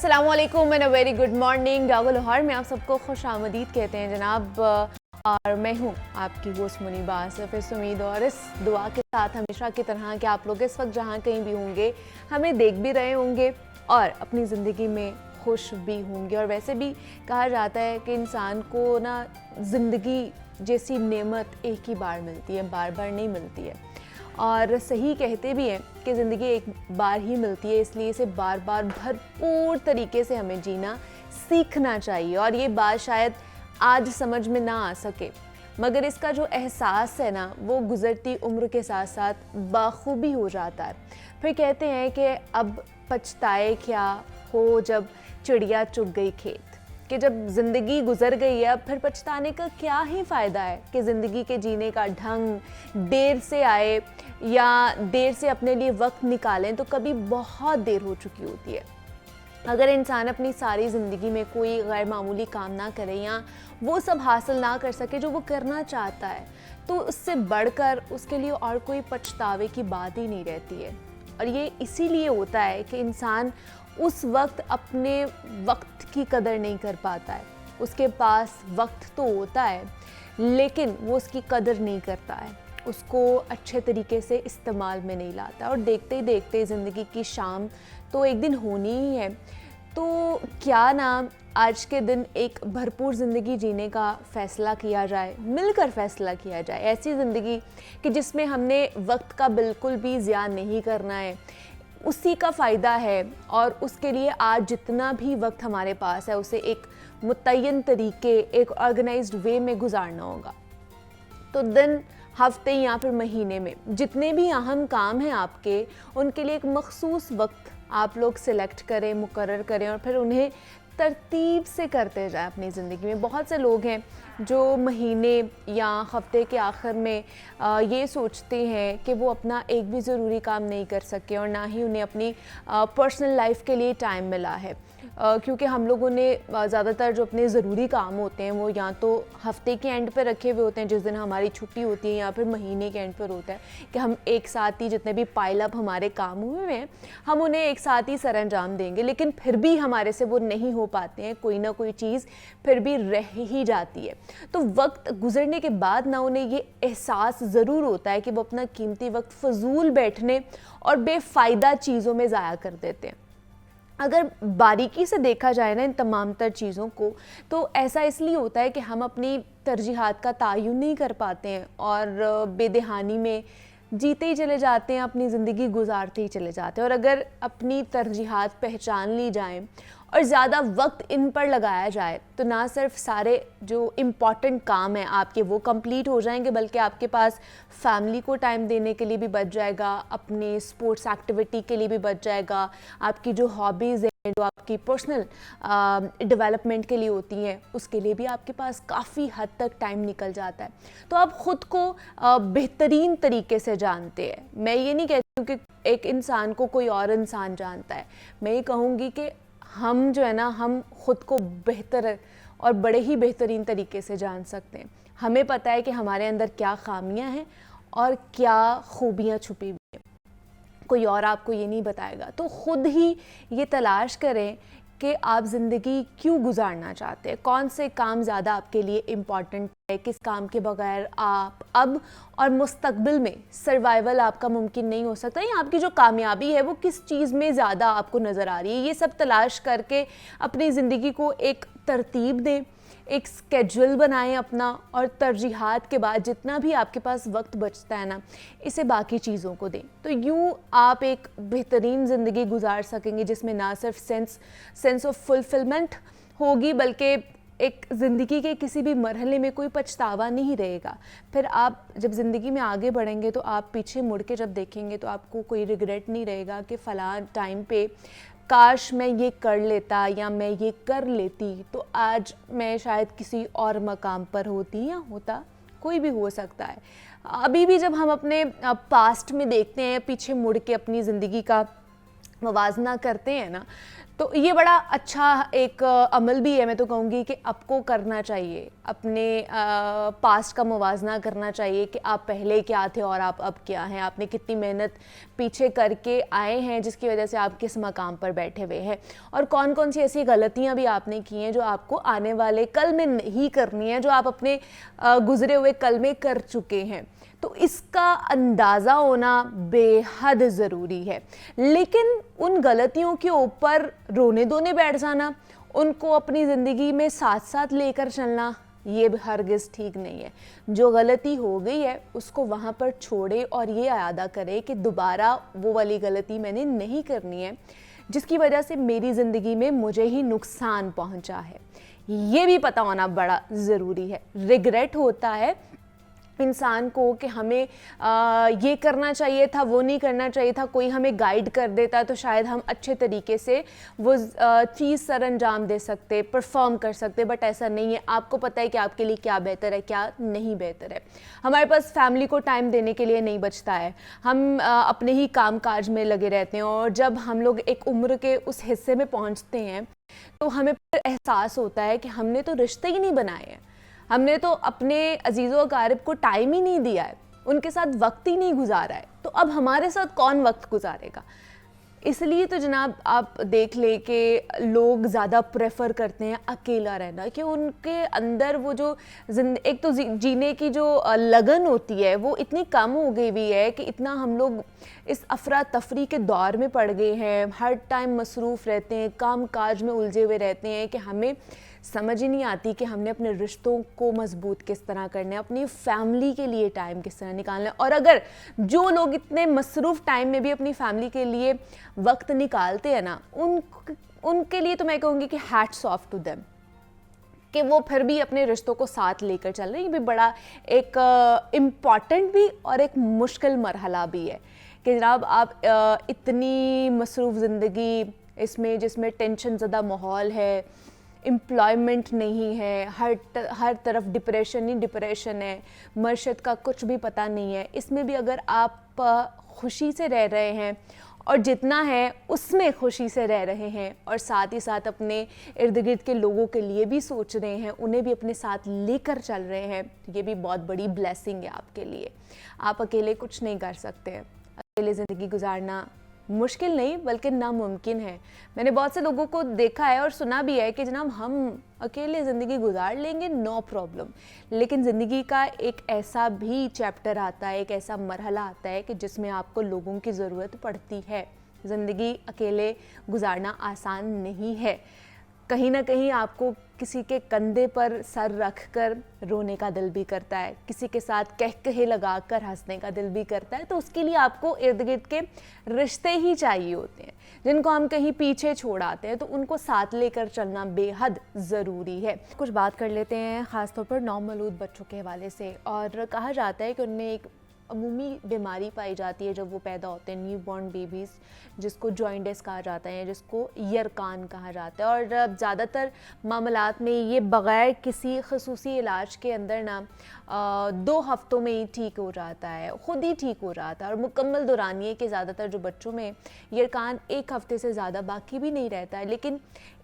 अस्सलाम वालेकुम and a very good morning. डागो लाहौर में आप सबको खुश आमदीद कहते हैं जनाब। और मैं हूँ आपकी होस्ट मुनीबा आसिफ। इस उम्मीद और इस दुआ के साथ हमेशा की तरह कि आप लोग इस वक्त जहाँ कहीं भी होंगे हमें देख भी रहे होंगे और अपनी ज़िंदगी में खुश भी होंगे। और वैसे भी कहा जाता है कि इंसान को ना ज़िंदगी जैसी नेमत एक ही बार मिलती है, बार बार नहीं मिलती है। और सही कहते भी हैं कि ज़िंदगी एक बार ही मिलती है, इसलिए इसे बार बार भरपूर तरीके से हमें जीना सीखना चाहिए। और ये बात शायद आज समझ में ना आ सके, मगर इसका जो एहसास है ना वो गुज़रती उम्र के साथ साथ बाखूबी हो जाता है। फिर कहते हैं कि अब पछताए क्या हो जब चिड़िया चुग गई खेत, कि जब ज़िंदगी गुजर गई है अब फिर पछताने का क्या ही फ़ायदा है कि ज़िंदगी के जीने का ढंग देर से आए या देर से अपने लिए वक्त निकालें तो कभी बहुत देर हो चुकी होती है। अगर इंसान अपनी सारी ज़िंदगी में कोई गैर मामूली काम ना करे या वो सब हासिल ना कर सके जो वो करना चाहता है, तो उससे बढ़कर उसके लिए और कोई पछतावे की बात ही नहीं रहती है। और ये इसीलिए होता है कि इंसान उस वक्त अपने वक्त की कदर नहीं कर पाता है। उसके पास वक्त तो होता है लेकिन वो उसकी कदर नहीं करता है, उसको अच्छे तरीके से इस्तेमाल में नहीं लाता। और देखते ही देखते ज़िंदगी की शाम तो एक दिन होनी ही है। तो क्या ना आज के दिन एक भरपूर ज़िंदगी जीने का फ़ैसला किया जाए, मिलकर फ़ैसला किया जाए। ऐसी ज़िंदगी कि जिसमें हमने वक्त का बिल्कुल भी ज़िया नहीं करना है, उसी का फ़ायदा है। और उसके लिए आज जितना भी वक्त हमारे पास है उसे एक मुतय्यन तरीके, एक ऑर्गेनाइज्ड वे में गुजारना होगा। तो दिन, हफ्ते या फिर महीने में जितने भी अहम काम हैं आपके, उनके लिए एक मखसूस वक्त आप लोग सिलेक्ट करें, मुकर्रर करें और फिर उन्हें तरतीब से करते जाएं अपनी ज़िंदगी में। बहुत से लोग हैं जो महीने या हफ्ते के आखिर में ये सोचते हैं कि वो अपना एक भी ज़रूरी काम नहीं कर सके और ना ही उन्हें अपनी पर्सनल लाइफ के लिए टाइम मिला है। क्योंकि हम लोगों ने ज़्यादातर जो अपने ज़रूरी काम होते हैं वो या तो हफ्ते के एंड पर रखे हुए होते हैं जिस दिन हमारी छुट्टी होती है, या फिर महीने के एंड पर होता है कि हम एक साथ ही जितने भी पाइल अप हमारे काम हुए हैं हम उन्हें एक साथ ही सर अंजाम देंगे। लेकिन फिर भी हमारे से वो नहीं हो पाते हैं, कोई ना कोई चीज़ फिर भी रह ही जाती है। तो वक्त गुजरने के बाद ना उन्हें ये एहसास ज़रूर होता है कि वो अपना कीमती वक्त फजूल बैठने और बेफ़ायदा चीज़ों में ज़ाया कर देते हैं। अगर बारीकी से देखा जाए ना इन तमाम तर चीज़ों को, तो ऐसा इसलिए होता है कि हम अपनी तरजीहात का तयन नहीं कर पाते हैं और बेदहानी में जीते ही चले जाते हैं, अपनी ज़िंदगी गुजारते ही चले जाते हैं। और अगर अपनी तरजीहात पहचान ली जाएं और ज़्यादा वक्त इन पर लगाया जाए तो ना सिर्फ सारे जो इम्पॉर्टेंट काम हैं आपके वो कंप्लीट हो जाएंगे, बल्कि आपके पास फैमिली को टाइम देने के लिए भी बच जाएगा, अपने स्पोर्ट्स एक्टिविटी के लिए भी बच जाएगा, आपकी जो हॉबीज़ हैं, जो आपकी पर्सनल डेवलपमेंट के लिए होती हैं, उसके लिए भी आपके पास काफ़ी हद तक टाइम निकल जाता है। तो आप ख़ुद को बेहतरीन तरीके से जानते हैं। मैं ये नहीं कहती हूँ कि एक इंसान को कोई और इंसान जानता है, मैं ये कहूँगी कि हम जो है ना हम ख़ुद को बेहतर और बड़े ही बेहतरीन तरीके से जान सकते हैं। हमें पता है कि हमारे अंदर क्या खामियां हैं और क्या खूबियां छुपी हुई हैं, कोई और आपको ये नहीं बताएगा। तो ख़ुद ही ये तलाश करें कि आप ज़िंदगी क्यों गुजारना चाहते हैं, कौन से काम ज़्यादा आपके लिए इम्पॉर्टेंट है, किस काम के बगैर आप अब और मुस्तकबिल में सर्वाइवल आपका मुमकिन नहीं हो सकता, या आपकी जो कामयाबी है वो किस चीज़ में ज़्यादा आपको नज़र आ रही है। ये सब तलाश करके अपनी ज़िंदगी को एक तरतीब दें, एक स्केड्यूल बनाएं अपना, और तरजीहात के बाद जितना भी आपके पास वक्त बचता है ना इसे बाकी चीज़ों को दें। तो यूँ आप एक बेहतरीन ज़िंदगी गुजार सकेंगे जिसमें ना सिर्फ सेंस ऑफ फुलफिलमेंट होगी, बल्कि एक ज़िंदगी के किसी भी मरहले में कोई पछतावा नहीं रहेगा। फिर आप जब ज़िंदगी में आगे बढ़ेंगे तो आप पीछे मुड़ के जब देखेंगे तो आपको कोई रिग्रेट नहीं रहेगा कि फ़लाँ टाइम पे काश मैं ये कर लेता या मैं ये कर लेती तो आज मैं शायद किसी और मकाम पर होती या होता, कोई भी हो सकता है। अभी भी जब हम अपने पास्ट में देखते हैं, पीछे मुड़ के अपनी ज़िंदगी का मवाजना करते हैं ना, तो ये बड़ा अच्छा एक अमल भी है, मैं तो कहूँगी कि आपको करना चाहिए, अपने पास्ट का मुवाजना करना चाहिए कि आप पहले क्या थे और आप अब क्या हैं, आपने कितनी मेहनत पीछे करके आए हैं जिसकी वजह से आप किस मकाम पर बैठे हुए हैं, और कौन कौन सी ऐसी गलतियां भी आपने की हैं जो आपको आने वाले कल में नहीं करनी है, जो आप अपने गुजरे हुए कल में कर चुके हैं। तो इसका अंदाज़ा होना बेहद ज़रूरी है। लेकिन उन गलतियों के ऊपर रोने धोने बैठ जाना, उनको अपनी ज़िंदगी में साथ साथ लेकर चलना, ये भी हरगिज़ ठीक नहीं है। जो गलती हो गई है उसको वहाँ पर छोड़े और ये यादा करे कि दोबारा वो वाली गलती मैंने नहीं करनी है जिसकी वजह से मेरी ज़िंदगी में मुझे ही नुकसान पहुँचा है। ये भी पता होना बड़ा ज़रूरी है। रिग्रेट होता है इंसान को कि हमें ये करना चाहिए था, वो नहीं करना चाहिए था, कोई हमें गाइड कर देता तो शायद हम अच्छे तरीके से वो चीज़ सर अंजाम दे सकते, परफॉर्म कर सकते, बट ऐसा नहीं है। आपको पता है कि आपके लिए क्या बेहतर है, क्या नहीं बेहतर है। हमारे पास फैमिली को टाइम देने के लिए नहीं बचता है, हम अपने ही काम काज में लगे रहते हैं, और जब हम लोग एक उम्र के उस हिस्से में पहुँचते हैं तो हमें एहसास होता है कि हमने तो रिश्ते ही नहीं बनाए हैं, हमने तो अपने अजीज़ों अकारिब को टाइम ही नहीं दिया है, उनके साथ वक्त ही नहीं गुजारा है, तो अब हमारे साथ कौन वक्त गुजारेगा। इसलिए तो जनाब आप देख ले कि लोग ज़्यादा प्रेफर करते हैं अकेला रहना, कि उनके अंदर वो जो एक तो जीने की जो लगन होती है वो इतनी कम हो गई हुई है कि इतना हम लोग इस अफरा तफरी के दौर में पड़ गए हैं, हर टाइम मसरूफ़ रहते हैं, काम काज में उलझे हुए रहते हैं कि हमें समझ ही नहीं आती कि हमने अपने रिश्तों को मजबूत किस तरह करना है, अपनी फैमिली के लिए टाइम किस तरह निकालना है। और अगर जो लोग इतने मसरूफ़ टाइम में भी अपनी फैमिली के लिए वक्त निकालते हैं ना, उनके लिए तो मैं कहूँगी कि हैट्स ऑफ टू देम, कि वो फिर भी अपने रिश्तों को साथ लेकर चल रहे हैं। ये भी बड़ा एक इम्पॉर्टेंट भी और एक मुश्किल मरहला भी है कि जनाब आप इतनी मसरूफ़ ज़िंदगी इसमें, जिसमें टेंशन ज़्यादा माहौल है, एम्प्लॉयमेंट नहीं है, हर तरफ डिप्रेशन ही डिप्रेशन है, मर्शद का कुछ भी पता नहीं है, इसमें भी अगर आप खुशी से रह रहे हैं और जितना है उसमें खुशी से रह रहे हैं, और साथ ही साथ अपने इर्द गिर्द के लोगों के लिए भी सोच रहे हैं, उन्हें भी अपने साथ लेकर चल रहे हैं, ये भी बहुत बड़ी ब्लेसिंग है आपके लिए। आप अकेले कुछ नहीं कर सकते, अकेले ज़िंदगी गुजारना मुश्किल नहीं बल्कि नामुमकिन है। मैंने बहुत से लोगों को देखा है और सुना भी है कि जनाब हम अकेले ज़िंदगी गुजार लेंगे, नो प्रॉब्लम, लेकिन ज़िंदगी का एक ऐसा भी चैप्टर आता है, एक ऐसा मरहला आता है कि जिसमें आपको लोगों की ज़रूरत पड़ती है। ज़िंदगी अकेले गुजारना आसान नहीं है, कहीं ना कहीं आपको किसी के कंधे पर सर रख कर रोने का दिल भी करता है, किसी के साथ कहकहे लगा कर हंसने का दिल भी करता है। तो उसके लिए आपको इर्द गिर्द के रिश्ते ही चाहिए होते हैं, जिनको हम कहीं पीछे छोड़ आते हैं, तो उनको साथ लेकर चलना बेहद ज़रूरी है। कुछ बात कर लेते हैं ख़ासतौर पर नौमौलूद बच्चों के हवाले से। और कहा जाता है कि उनमें एक अमूमी बीमारी पाई जाती है जब वो पैदा होते हैं, न्यू बॉर्न बेबीज़, जिसको जॉइंटिस कहा जाता है, जिसको यरकान कहा जाता है। और ज़्यादातर मामलात में ये बग़ैर किसी खसूसी इलाज के अंदर ना 2 हफ्तों में ही ठीक हो जाता है, ख़ुद ही ठीक हो जाता है। और मुकम्मल दौरानिए के ज़्यादातर जो बच्चों में यरकान 1 हफ्ते से ज़्यादा बाकी भी नहीं रहता है। लेकिन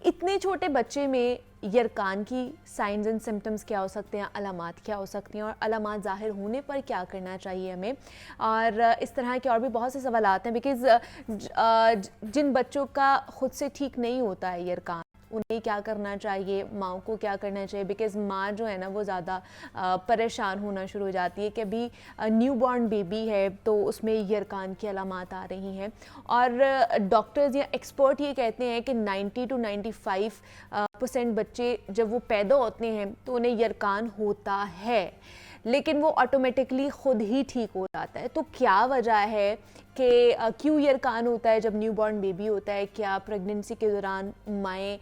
इतने छोटे बच्चे में यरकान की साइंस एंड सिम्टम्स क्या हो सकते हैं, अलामात क्या हो सकती हैं, और अलामात ज़ाहिर होने पर क्या करना चाहिए हमें, और इस तरह के और भी बहुत से सवालात हैं। बिकॉज़ जिन बच्चों का ख़ुद से ठीक नहीं होता है यरकान, उन्हें क्या करना चाहिए, माँ को क्या करना चाहिए, बिकॉज़ माँ जो है ना वो ज़्यादा परेशान होना शुरू हो जाती है कि अभी न्यू बॉर्न बेबी है तो उसमें यरकान की अलामात आ रही हैं। और डॉक्टर्स या एक्सपर्ट ये कहते हैं कि 90 to 95% बच्चे जब वो पैदा होते हैं तो उन्हें यरकान होता है, लेकिन वो ऑटोमेटिकली ख़ुद ही ठीक हो जाता है। तो क्या वजह है कि क्यों यरकान होता है जब न्यू बॉर्न बेबी होता है? क्या प्रेगनेंसी के दौरान माएँ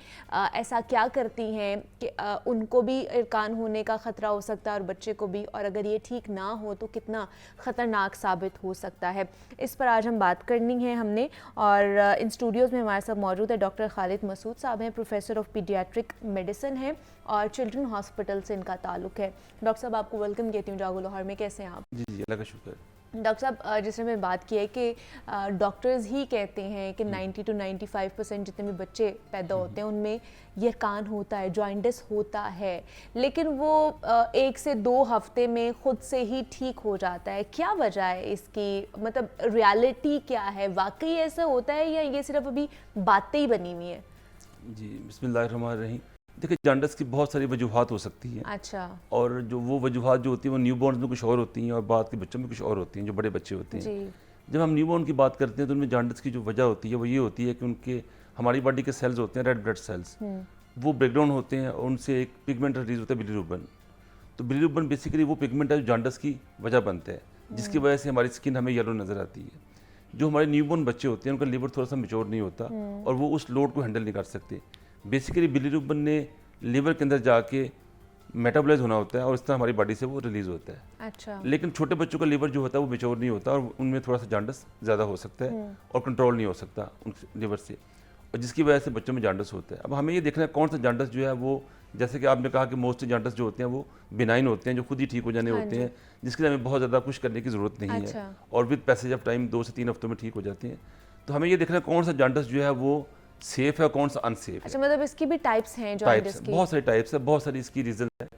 ऐसा क्या करती हैं कि उनको भी यरकान होने का ख़तरा हो सकता है और बच्चे को भी, और अगर ये ठीक ना हो तो कितना ख़तरनाक साबित हो सकता है? इस पर आज हम बात करनी है हमने। और इन स्टूडियोज़ में हमारे साथ मौजूद है डॉक्टर खालिद मसूद साहब हैं, प्रोफेसर ऑफ पीडियाट्रिक मेडिसिन है और चिल्ड्रन हॉस्पिटल से इनका ताल्लुक़ है। डॉक्टर साहब आपको वेलकम कहती हूँ जागो लाहौर में, कैसे हैं आप? जी जी, अल्लाह का शुक्र। डॉक्टर साहब जैसे मैंने बात की है कि डॉक्टर्स ही कहते हैं कि 90 to 95% जितने भी बच्चे पैदा होते हैं उनमें यरकान होता है, जॉइंटिस होता है, लेकिन वो 1 से 2 हफ्ते में खुद से ही ठीक हो जाता है। क्या वजह है इसकी, मतलब रियलिटी क्या है, वाकई ऐसा होता है या ये सिर्फ अभी बातें ही बनी हुई है? जी, बिस्मिल्लाहिर्रहमानिर्रहीम। देखिए, जॉन्डिस की बहुत सारी वजूहात हो सकती हैं। अच्छा। और जो वो वजूहात जो होती हैं वो न्यूबॉर्न में कुछ और होती हैं और बाद के बच्चों में कुछ और होती हैं, जो बड़े बच्चे होते हैं। जी। जब हम न्यूबॉर्न की बात करते हैं तो उनमें जॉन्डिस की जो वजह होती है वो ये होती है कि उनके हमारी बॉडी के सेल्स होते हैं, रेड ब्लड सेल्स, वो ब्रेकडाउन होते हैं और उनसे एक पिगमेंट रिलीज होता है, बिलीरुबिन। तो बिलीरुबिन बेसिकली वो पिगमेंट है जो जॉन्डिस की वजह बनता है, जिसकी वजह से हमारी स्किन हमें येलो नज़र आती है। जो हमारे न्यूबॉर्न बच्चे होते हैं उनका लिवर थोड़ा सा मैच्योर नहीं होता और वो उस लोड को हैंडल नहीं कर सकते। बेसिकली बिलीरुबिन ने लिवर के अंदर जाके मेटाबोलाइज होना होता है और इस तरह हमारी बॉडी से वो रिलीज़ होता है। अच्छा। लेकिन छोटे बच्चों का लिवर जो होता है वो मैच्योर नहीं होता और उनमें थोड़ा सा जॉन्डिस ज़्यादा हो सकता है और कंट्रोल नहीं हो सकता उन लिवर से, और जिसकी वजह से बच्चों में जॉन्डिस होता है। अब हमें ये देखना है कौन सा जॉन्डिस जो है वो, जैसे कि आपने कहा कि मोस्टली जॉन्डिस जो होते हैं वो बिनाइन होते हैं, जो खुद ही ठीक हो जाने होते हैं, जिसके लिए हमें बहुत ज़्यादा कुछ करने की ज़रूरत नहीं है और विद पैसेज ऑफ टाइम 2 से 3 हफ्तों में ठीक हो जाते हैं। तो हमें ये देखना है कौन सा जॉन्डिस जो है वो सेफ है, कौन सा अनसेफ है। अच्छा, मतलब इसकी भी टाइप्स हैं जॉन्डिस की? बहुत सारे टाइप्स है, बहुत सारी इसकी रीजन है।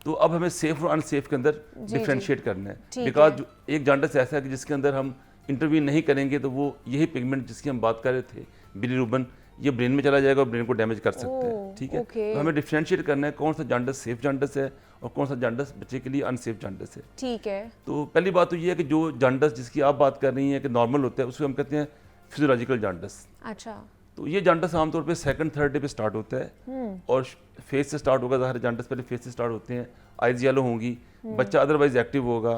तो अब हमें सेफ और अनसेफ के अंदर डिफरेंशिएट करना है, बिकॉज एक जॉन्डिस ऐसा है कि जिसके अंदर हम इंटरव्यू नहीं करेंगे तो वो यही पिगमेंट जिसकी हम बात कर रहे थे, बिलीरुबिन, ये ब्रेन में चला जाएगा और ब्रेन को डैमेज कर सकता है। ठीक है, तो हमें डिफरेंशिएट करना है कौन सा जॉन्डिस सेफ जॉन्डिस है और कौन सा जॉन्डिस बच्चे के लिए अनसेफ जॉन्डिस है। ठीक है। तो पहली बात तो ये है कि जो जॉन्डिस जिसकी आप बात कर रही हैं कि नॉर्मल होता है, उसको हम कहते हैं फिजियोलॉजिकल जॉन्डिस। अच्छा। तो ये जॉन्डिस आमतौर पे सेकंड थर्ड डे पे स्टार्ट होता है और फेस से स्टार्ट होगा। ज़ाहिर जॉन्डिस पहले फेस से स्टार्ट होते हैं, आइज येलो होंगी, बच्चा अदरवाइज एक्टिव होगा,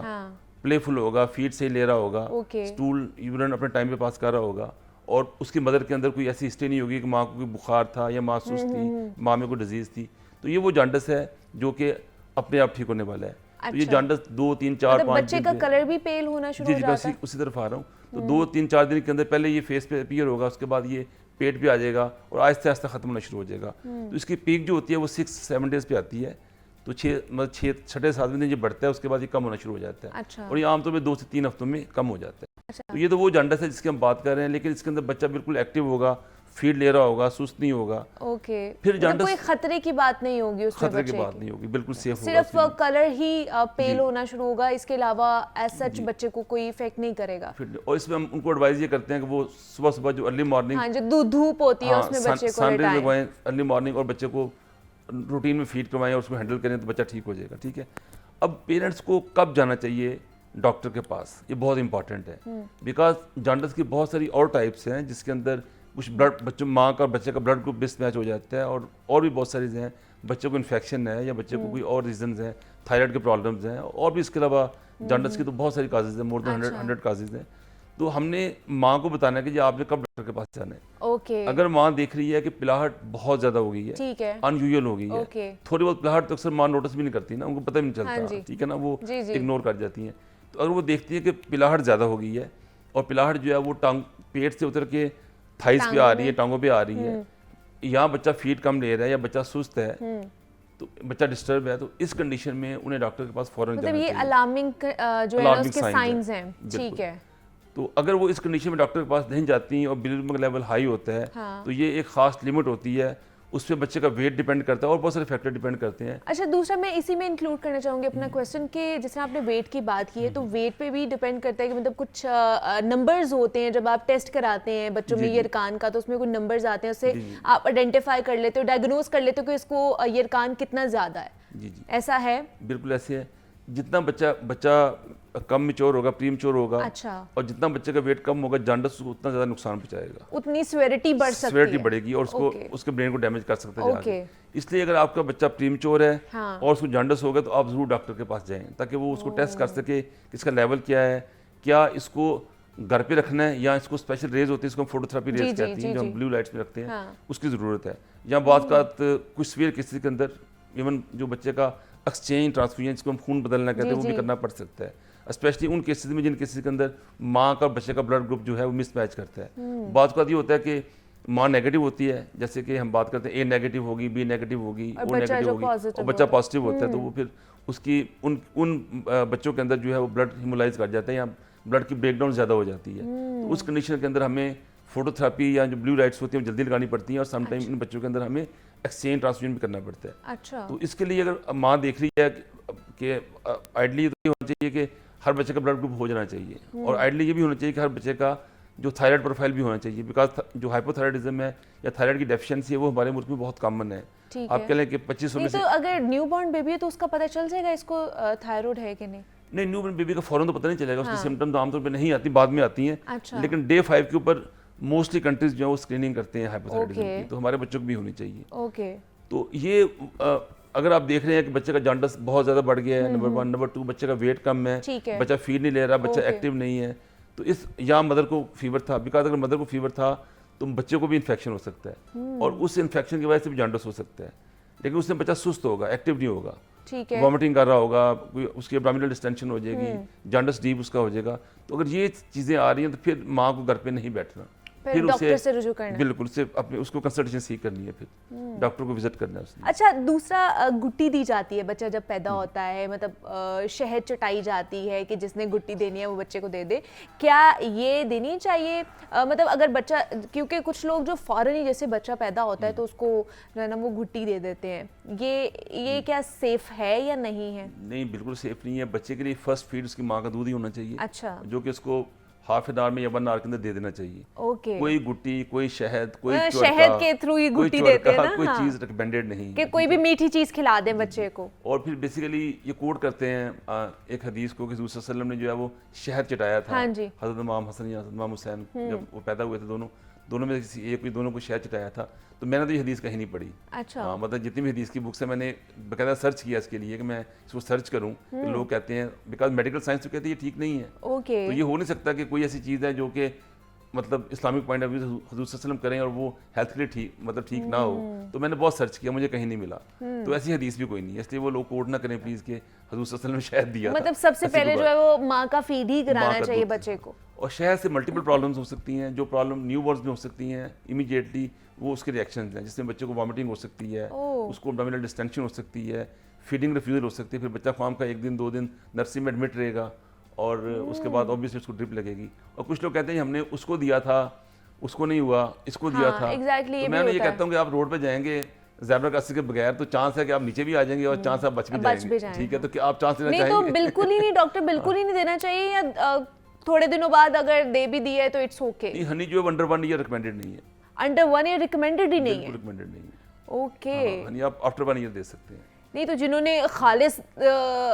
प्लेफुल होगा, फीड से ले रहा होगा, स्टूल यूरिन अपने टाइम पे पास कर रहा होगा और उसकी मदर के अंदर कोई ऐसी हिस्ट्री नहीं होगी कि माँ को कोई बुखार था या माँ सुस्त थी, माँ में कोई डिजीज़ थी। तो ये वो जॉन्डिस है जो कि अपने आप ठीक होने वाला है। अच्छा। तो ये जॉन्डिस 2 3 4 5 बच्चे का कलर भी पेल होना शुरू हो जाता है? उसी तरफ आ रहा हूँ। तो 2 3 4 दिन के अंदर पहले ये फेस पे अपीयर होगा, उसके बाद ये पेट पे आ जाएगा और आहिस्ता आहिस्ता खत्म होना शुरू हो जाएगा। तो इसकी पीक जो होती है वो 6-7 डेज पे आती है। तो 6-7वें दिन ये बढ़ता है, उसके बाद ये कम होना शुरू हो जाता है। अच्छा। और ये आमतौर पर 2 से 3 हफ्तों में कम हो जाता है। अच्छा। तो ये तो वो जॉन्डिस है जिसकी हम बात कर रहे हैं, लेकिन इसके अंदर बच्चा बिल्कुल एक्टिव होगा, फीड ले रहा होगा, सुस्त नहीं होगा। ओके। फिर जॉन्डिस कोई खतरे की बात नहीं होगी उसमें? खतरे की बात नहीं होगी, बिल्कुल सेफ होगा। सिर्फ कलर ही पेल होना शुरू होगा, इसके अलावा एज सच बच्चे को कोई इफेक्ट नहीं करेगा। और इसमें हम उनको एडवाइस ये करते हैं कि वो सुबह सुबह जो अर्ली मॉर्निंग, हाँ, जो धूप होती है उसमें बच्चे को सनरेज लगवाएं अर्ली मॉर्निंग और बच्चे को रूटीन में फीड करवाएं और उसको हैंडल करें तो बच्चा ठीक हो जाएगा। ठीक है, अब पेरेंट्स को कब जाना चाहिए डॉक्टर के पास, ये बहुत इंपॉर्टेंट है, बिकॉज जॉन्डिस की बहुत सारी और टाइप्स हैं जिसके अंदर कुछ ब्लड बच्चों माँ का बच्चे का ब्लड ग्रुप मिसमैच हो जाता है और भी बहुत सारी हैं, बच्चे को इन्फेक्शन है या बच्चे को कोई और रीजंस हैं, थायराइड के प्रॉब्लम्स हैं और भी इसके अलावा जॉन्डिस की तो बहुत सारी काजेज हैं, मोर देन 100 काजेज हैं। तो हमने माँ को बताना है कि आपने कब डॉक्टर के पास जाना है। ओके। अगर माँ देख रही है कि पिलाहट बहुत ज़्यादा हो गई है, ठीक है, अनयूजुअल हो गई है, थोड़ी बहुत पिलाहट तो अक्सर माँ नोटिस भी नहीं करती ना, उनको पता भी नहीं चलता, ठीक है ना, वो इग्नोर कर जाती हैं। तो अगर वो देखती है कि पिलाहट ज़्यादा हो गई है और पिलाहट जो है वो टांग पेट से उतर के थाइस पे आ रही है, टांगों पे आ रही है, यहाँ बच्चा फीड कम ले रहा है या बच्चा सुस्त है, तो बच्चा डिस्टर्ब है, तो इस कंडीशन में उन्हें डॉक्टर के पास फौरन जाना चाहिए। मतलब ये अलार्मिंग जो है उसके साइंस हैं। ठीक है। तो अगर वो इस कंडीशन में डॉक्टर के पास नहीं जाती हैं और बिलीरुबिन लेवल हाई होता है, तो ये एक खास लिमिट होती है, उस पर बच्चे का वेट डिपेंड करता है और बहुत सारे फैक्टर डिपेंड करते हैं। अच्छा, दूसरा मैं इसी में इंक्लूड करना चाहूँगी अपना क्वेश्चन कि जैसे आपने वेट की बात की है, तो वेट पे भी डिपेंड करता है कि मतलब कुछ नंबर्स होते हैं जब आप टेस्ट कराते हैं बच्चों में यरकान का, तो उसमें कुछ नंबर्स आते हैं, उससे आप आइडेंटिफाई कर लेते हो, डायग्नोज कर लेते हो कि इसको यरकान कितना ज़्यादा है। जी, ऐसा है? बिल्कुल ऐसे है। जितना बच्चा कम मैच्योर होगा, प्री मैच्योर होगा, अच्छा, और जितना बच्चे का वेट कम होगा जॉन्डिस उसको उतना ज़्यादा नुकसान पहुंचाएगा, उतनी सीवियरिटी बढ़ सकती है, सीवियरिटी बढ़ेगी और उसको उसके ब्रेन को डैमेज कर सकता है। इसलिए अगर आपका बच्चा प्री मैच्योर है और उसको जॉन्डिस होगा तो आप जरूर डॉक्टर के पास जाएं ताकि वो उसको टेस्ट कर सके कि इसका लेवल क्या है, क्या इसको घर पे रखना है या इसको स्पेशल रेज होती है, इसको फोटोथेरेपी रेज कहती हैं, जो हम ब्लू लाइट्स में रखते हैं, उसकी ज़रूरत है। या बात का कुछ सीवियर केसेस के अंदर इवन जो बच्चे का एक्सचेंज ट्रांसफ्यूजन, जिसको हम खून बदलना कहते हैं, वो भी करना पड़ सकता है, स्पेशली उन केसेस में जिन केसेस के अंदर माँ का बच्चे का ब्लड ग्रुप जो है वो मिसमैच करता है। बात का ये होता है कि माँ नेगेटिव होती है, जैसे कि हम बात करते हैं ए नेगेटिव होगी, बी नेगेटिव होगी, ओ नेगेटिव होगी और बच्चा पॉजिटिव होता है, तो वो फिर उसकी उन बच्चों के अंदर जो है वो ब्लड हिमोलाइज कर जाता है या ब्लड की ब्रेकडाउन ज़्यादा हो जाती है। तो उस कंडीशन के अंदर हमें फोटोथेरेपी या जो ब्लू लाइट्स होती हैं वो जल्दी लगानी पड़ती हैं, और समटाइम इन बच्चों के अंदर हमें एक्सचेंज ट्रांसफ्यूजन भी करना पड़ता है। अच्छा। तो इसके लिए अगर माँ देख रही है कि आइडली तो ये होना चाहिए कि हर बच्चे का ब्लड ग्रुप हो जाना चाहिए, और आइडली ये भी होना चाहिए कि हर बच्चे का जो थायराइड प्रोफाइल भी होना चाहिए, बिकॉज जो हाइपोथायराइडिज्म है या थायराइड की डेफिशिएंसी है वो हमारे मुल्क में बहुत कॉमन है। आप कह लें कि 2500 में तो अगर न्यू बॉर्न बेबी है तो उसका पता चल जाएगा इसको थायराइड है कि नहीं? नहीं, न्यू बॉर्न बेबी का फौरन तो पता नहीं चलेगा, उसकी सिम्टम तो आमतौर पर नहीं आती, बाद में आती हैं। अच्छा। लेकिन डे 5 के ऊपर मोस्टली कंट्रीज जो है वो स्क्रीनिंग करते हैं हाइपोथायराइडिज्म की, तो हमारे बच्चों को भी होनी चाहिए। ओके। तो ये अगर आप देख रहे हैं कि बच्चे का जॉन्डिस बहुत ज़्यादा बढ़ गया है, नंबर 1, नंबर 2 बच्चे का वेट कम है, बच्चा फीड नहीं ले रहा, बच्चा एक्टिव नहीं है, तो इस या मदर को फीवर था, बिकॉज अगर मदर को फीवर था तो बच्चे को भी इन्फेक्शन हो सकता है, और उस इन्फेक्शन की वजह से भी जॉन्डिस हो सकता है। लेकिन उससे बच्चा सुस्त होगा, एक्टिव नहीं होगा, वॉमिटिंग कर रहा होगा, उसकी एब्डोमिनल डिस्टेंशन हो जाएगी, जॉन्डिस डीप उसका हो जाएगा। तो अगर ये चीज़ें आ रही हैं तो फिर माँ को घर पे नहीं बैठना, फिर डॉक्टर से रुजू करना, बिल्कुल से अपने उसको कंसल्टेशन सीख करनी है, फिर डॉक्टर को विजिट करना है उसने। अच्छा, दूसरा गुट्टी दी जाती है बच्चा जब पैदा होता है, मतलब शहद चटाई जाती है कि जिसने गुट्टी देनी है वो बच्चे को दे दे, क्या ये देनी चाहिए? मतलब अगर बच्चा, क्योंकि कुछ लोग जो फौरन ही जैसे बच्चा पैदा होता है तो उसको ना वो गुट्टी दे देते हैं, ये क्या सेफ है या नहीं है? नहीं, बिल्कुल सेफ नहीं है। बच्चे के लिए फर्स्ट फीड उसकी माँ का दूध ही होना चाहिए। अच्छा। जो कि उसको हाफ एन आवर में या 1 आवर के अंदर दे देना चाहिए। ओके। कोई गुट्टी, कोई शहद, कोई शहद के थ्रू ही गुट्टी देते हैं ना, कोई चीज रिकमेंडेड नहीं कि कोई भी मीठी चीज खिला दें बच्चे को। और फिर बेसिकली ये कोट करते हैं एक हदीस को कि हुज़ूर सल्लल्लाहु अलैहि वसल्लम ने जो है वो शहद चटाया था। हाँ जी। हज़रत इमाम हसन या हज़रत इमाम हुसैन जब वो पैदा हुए थे, दोनों में किसी एक भी दोनों को शहद चटाया था। तो मैंने तो ये हदीस कहीं नहीं पढ़ी। अच्छा। हाँ, मतलब जितनी भी हदीस की बुक्स है मैंने बाकायदा सर्च किया इसके लिए कि मैं इसको सर्च करूं कि लोग कहते हैं, बिकॉज मेडिकल साइंस तो कहती है ये ठीक नहीं है। ओके। तो ये हो नहीं सकता कि कोई ऐसी चीज़ है जो कि मतलब इस्लामिक पॉइंट ऑफ व्यू से हुज़ूर सल्लल्लाहु अलैहि वसल्लम करें और वो हेल्थ के लिए ठीक ना हो। तो मैंने बहुत सर्च किया, मुझे कहीं नहीं मिला। तो ऐसी हदीस भी कोई नहीं है, इसलिए वो लोग कोट ना करें प्लीज़ कि हुज़ूर सल्लल्लाहु अलैहि वसल्लम ने शहद दिया था। मतलब सबसे पहले जो है वो माँ का फीड ही कराना चाहिए बच्चे को। और शहद से मल्टीपल प्रॉब्लम्स हो सकती हैं, जो प्रॉब्लम न्यू बॉर्न्स में हो सकती हैं इमीडिएटली, वो उसके रिएक्शन हैं, जिसमें बच्चे को वॉमिटिंग हो सकती है, उसको एब्डोमिनल डिस्टेंशन हो सकती है, फीडिंग रिफ्यूजल हो सकती है, फिर बच्चा ख्वाम का 1 दिन 2 दिन नर्सरी में एडमिट रहेगा, और उसके बाद ऑब्वियसली उसको ड्रिप लगेगी। और कुछ लोग कहते हैं हमने उसको दिया था, उसको नहीं हुआ, इसको दिया था। exactly, तो मैं ये कहता हूँ कि आप रोड पे जाएंगे ज़ेब्रा क्रॉसिंग के बगैर, तो चांस है कि आप नीचे भी आ जाएंगे और चांस आप बच भी जाएंगे। ठीक है, तो क्या आप चांस लेना चाहेंगे? नहीं, तो बिल्कुल ही नहीं डॉक्टर, बिल्कुल ही नहीं देना चाहिए, या थोड़े दिनों बाद अगर दे भी दिया है तो इट्स ओके? नहीं, हनी जो है अंडर 1 ईयर रिकमेंडेड नहीं है। अंडर 1 ईयर रिकमेंडेड ही नहीं है? रिकमेंडेड नहीं है। ओके। हनी आप आफ्टर 1 ईयर दे सकते हैं। नहीं, तो जिन्होंने खालिस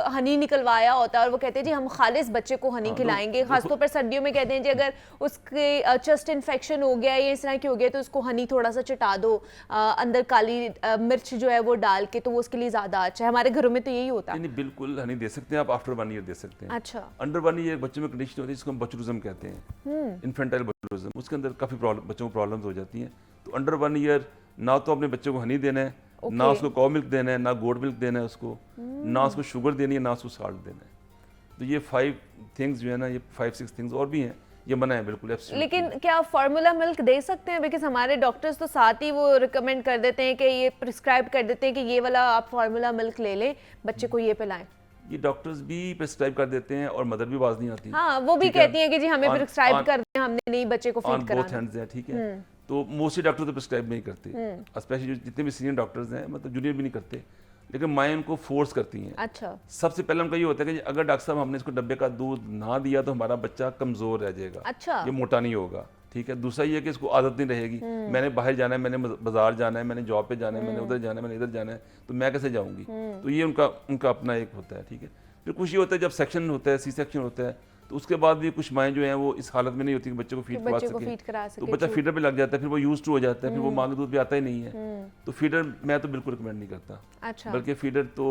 हनी निकलवाया होता है और वो कहते हैं जी हम खालिस बच्चे को हनी खिलाएंगे, खासतौर पर सर्दियों में कहते हैं जी अगर उसके चेस्ट इन्फेक्शन हो गया या इस तरह की हो गया तो उसको हनी थोड़ा सा चटा दो, अंदर काली मिर्च जो है वो डाल के, तो वो उसके लिए ज़्यादा अच्छा है। हमारे घरों में तो यही होता है। नहीं, बिल्कुल हनी दे सकते हैं आप, आफ्टर 1 ईयर दे सकते हैं। अच्छा। अंडर 1 ईयर बच्चों में कंडीशन होती है जिसको हम बचरूजम कहते हैं, इन्फेंटाइल बचरूजम, उसके अंदर काफ़ी बच्चों को प्रॉब्लम्स हो जाती हैं। तो अंडर 1 ईयर ना तो अपने बच्चे को हनी देना है, ना उसको काउ मिल्क देना है, ना गोट मिल्क देना है उसको, ना उसको शुगर देनी है, ना उसको साल्ट देना है। तो ये 5 थिंग्स जो है ना, ये 5-6 थिंग्स और भी हैं, ये मना है बिल्कुल। लेकिन क्या फार्मूला मिल्क दे सकते हैं? बिकॉज हमारे डॉक्टर्स तो साथ ही वो रिकमेंड कर देते हैं कि ये प्रिस्क्राइब कर देते हैं कि ये वाला आप फार्मूला मिल्क ले लें, बच्चे को ये पिलाएं। ये डॉक्टर्स भी प्रिस्क्राइब कर देते हैं और मदर भी आवाज नहीं आती। हाँ, वो भी कहती हैं कि जी हमें प्रिस्क्राइब कर दें, हमने नहीं बच्चे को फीड कराना। बोथ हैंड्स है, ठीक है। तो मोस्टली डॉक्टर तो प्रिस्क्राइब नहीं करते, स्पेशली जितने भी सीनियर डॉक्टर्स हैं, मतलब जूनियर भी नहीं करते, लेकिन माएँ उनको फोर्स करती हैं। अच्छा। सबसे पहले उनका ये होता है कि अगर डॉक्टर साहब हमने इसको डब्बे का दूध ना दिया तो हमारा बच्चा कमजोर रह जाएगा। अच्छा। ये मोटा नहीं होगा, ठीक है। दूसरा ये है कि इसको आदत नहीं रहेगी, मैंने बाहर जाना है, मैंने बाजार जाना है, मैंने जॉब पे जाना है, मैंने उधर जाना है, मैंने इधर जाना है, तो मैं कैसे जाऊंगी? तो ये उनका अपना एक होता है, ठीक है। फिर कुछ ये होता है जब सेक्शन होता है, सी सेक्शन होता है, तो उसके बाद भी कुछ माएँ जो हैं वो इस हालत में नहीं होती कि बच्चे को फीड करा सके, तो बच्चा फीडर पे लग जाता है, फिर वो यूज टू हो जाता है, फिर वो माँ का दूध भी आता ही नहीं है। तो फीडर मैं तो बिल्कुल रिकमेंड नहीं करता। अच्छा। बल्कि फीडर तो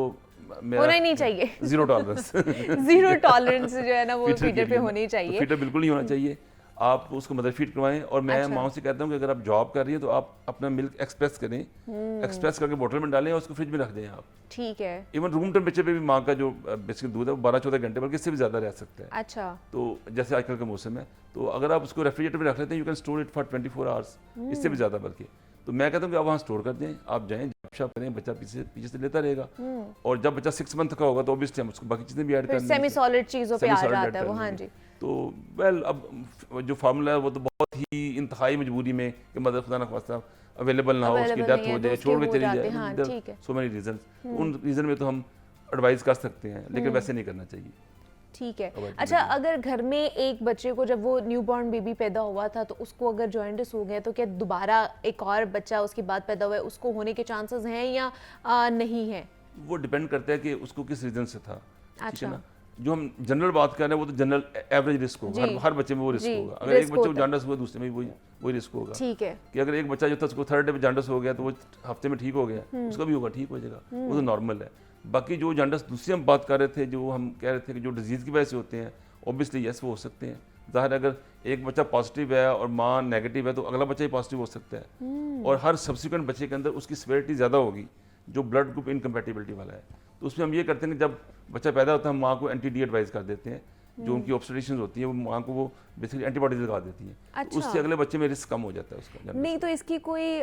होना ही नहीं चाहिए। जीरो टॉलरेंस जीरो टॉलरेंस जो है ना वो फीडर पे होनी चाहिए। फीडर बिल्कुल नहीं होना चाहिए, आप उसको मदर फीड करवाएं। और मैं माँ से कहता हूँ कि अगर आप जॉब कर रही हैं तो आप अपना मिल्क एक्सप्रेस करें, एक्सप्रेस करके बोतल में डालें और उसको फ्रिज में रख दें आप, ठीक है। इवन रूम टेम्परेचर पे भी माँ का जो बेसिक दूध है वो 12-14 घंटे बल्कि इससे भी ज़्यादा रह सकता है। अच्छा। तो जैसे आजकल का मौसम है, तो अगर आप उसको रेफ्रिजरेटर में रख लेते हैं, you can store it for 24 hours, इससे भी ज़्यादा बल्कि। तो मैं कहता हूँ कि आप वहाँ स्टोर कर दें, आप जाएँ शॉप करें, बच्चा पीछे से लेता रहेगा, और जब बच्चा 6 मंथ का होगा तो ऑब्वियसली हम उसको बाकी चीज़ें भी ऐड कर लेंगे, सेमी सॉलिड चीज़ों पे आ जाता है वो। हाँ जी। तो वेल अब जो फार्मूला है वो तो बहुत ही इंतहाई मजबूरी में कि मदर खुदा न खास्ता अवेलेबल ना हो, उसकी डेथ हो जाए, छोड़ के चली जाए, सो मेनी रीजन, उन रीज़न में तो हम एडवाइस कर सकते हैं, लेकिन वैसे नहीं करना चाहिए। ठीक है। अच्छा, अगर घर में एक बच्चे को जब वो न्यूबॉर्न बेबी पैदा हुआ था तो उसको अगर जॉइंटिस हो गया तो क्या दोबारा एक और बच्चा उसके बाद पैदा हुआ है उसको होने के चांसेस हैं या नहीं है? वो डिपेंड करता है कि उसको किस रीजन से था। ठीक है ना, जो हम जनरल बात कर रहे हैं वो तो जनरल एवरेज रिस्क होगा, हर बच्चे में वो रिस्क होगा। अगर एक बच्चे को जॉन्डिस हुआ दूसरे में वही रिस्क होगा। ठीक है कि अगर एक बच्चा जो था उसको थर्ड डे पे जॉन्डिस हो गया तो वो हफ्ते में ठीक हो गया, उसका भी होगा, ठीक हो जाएगा, वो तो नॉर्मल है। बाकी जो जॉन्डिस दूसरी हम बात कर रहे थे, जो हम कह रहे थे कि जो डिजीज़ की वजह से होते हैं, ऑब्वियसली यस वो हो सकते हैं। ज़ाहिर अगर एक बच्चा पॉजिटिव है और माँ नेगेटिव है तो अगला बच्चा ही पॉजिटिव हो सकता है, और हर सब्सिक्वेंट बच्चे के अंदर उसकी सिवियरिटी ज़्यादा होगी जो ब्लड ग्रुप इनकम्पैटिबिलिटी वाला है। तो उसमें हम ये करते हैं कि जब बच्चा पैदा होता है हम माँ को एंटी डी एडवाइस कर देते हैं, जो उनकी ऑब्स्टेट्रिशियंस होती है वो माँ को वो बेसिकली एंटीबॉडीज लगा देती हैं। अच्छा। उससे अगले बच्चे में रिस्क कम हो जाता है उसका। नहीं तो इसकी कोई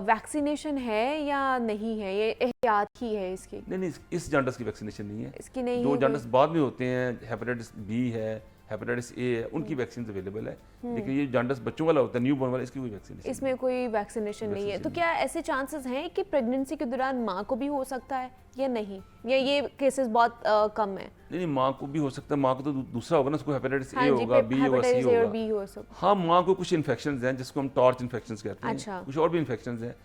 वैक्सीनेशन है या नहीं है, ये एहतियात ही है इसकी? नहीं, इस जॉन्डिस की वैक्सीनेशन नहीं है। इसकी नहीं जो है जॉन्डिस बाद में होते हैं, हेपेटाइटिस बी है, हेपेटाइटिस ए है, उनकी वैक्सीन अवेलेबल है, लेकिन ये जॉन्डिस बच्चों वाला होता है, न्यू बॉर्न वाला, इसकी कोई वैक्सीनेशन इसमें कोई वैक्सीनेशन नहीं है। तो क्या ऐसे चांसेस हैं कि प्रेगनेंसी के दौरान माँ को भी हो सकता है या नहीं, या ये केसेस बहुत कम है? नहीं, माँ को भी हो सकता है, माँ को तो दूसरा होगा ना, उसको हेपेटाइटिस ए होगा, बी होगा, सी होगा। हाँ, माँ को कुछ इन्फेक्शंस हैं जिसको हम टॉर्च इन्फेक्शंस कहते हैं। अच्छा। कुछ और भी इन्फेक्शंस हैं।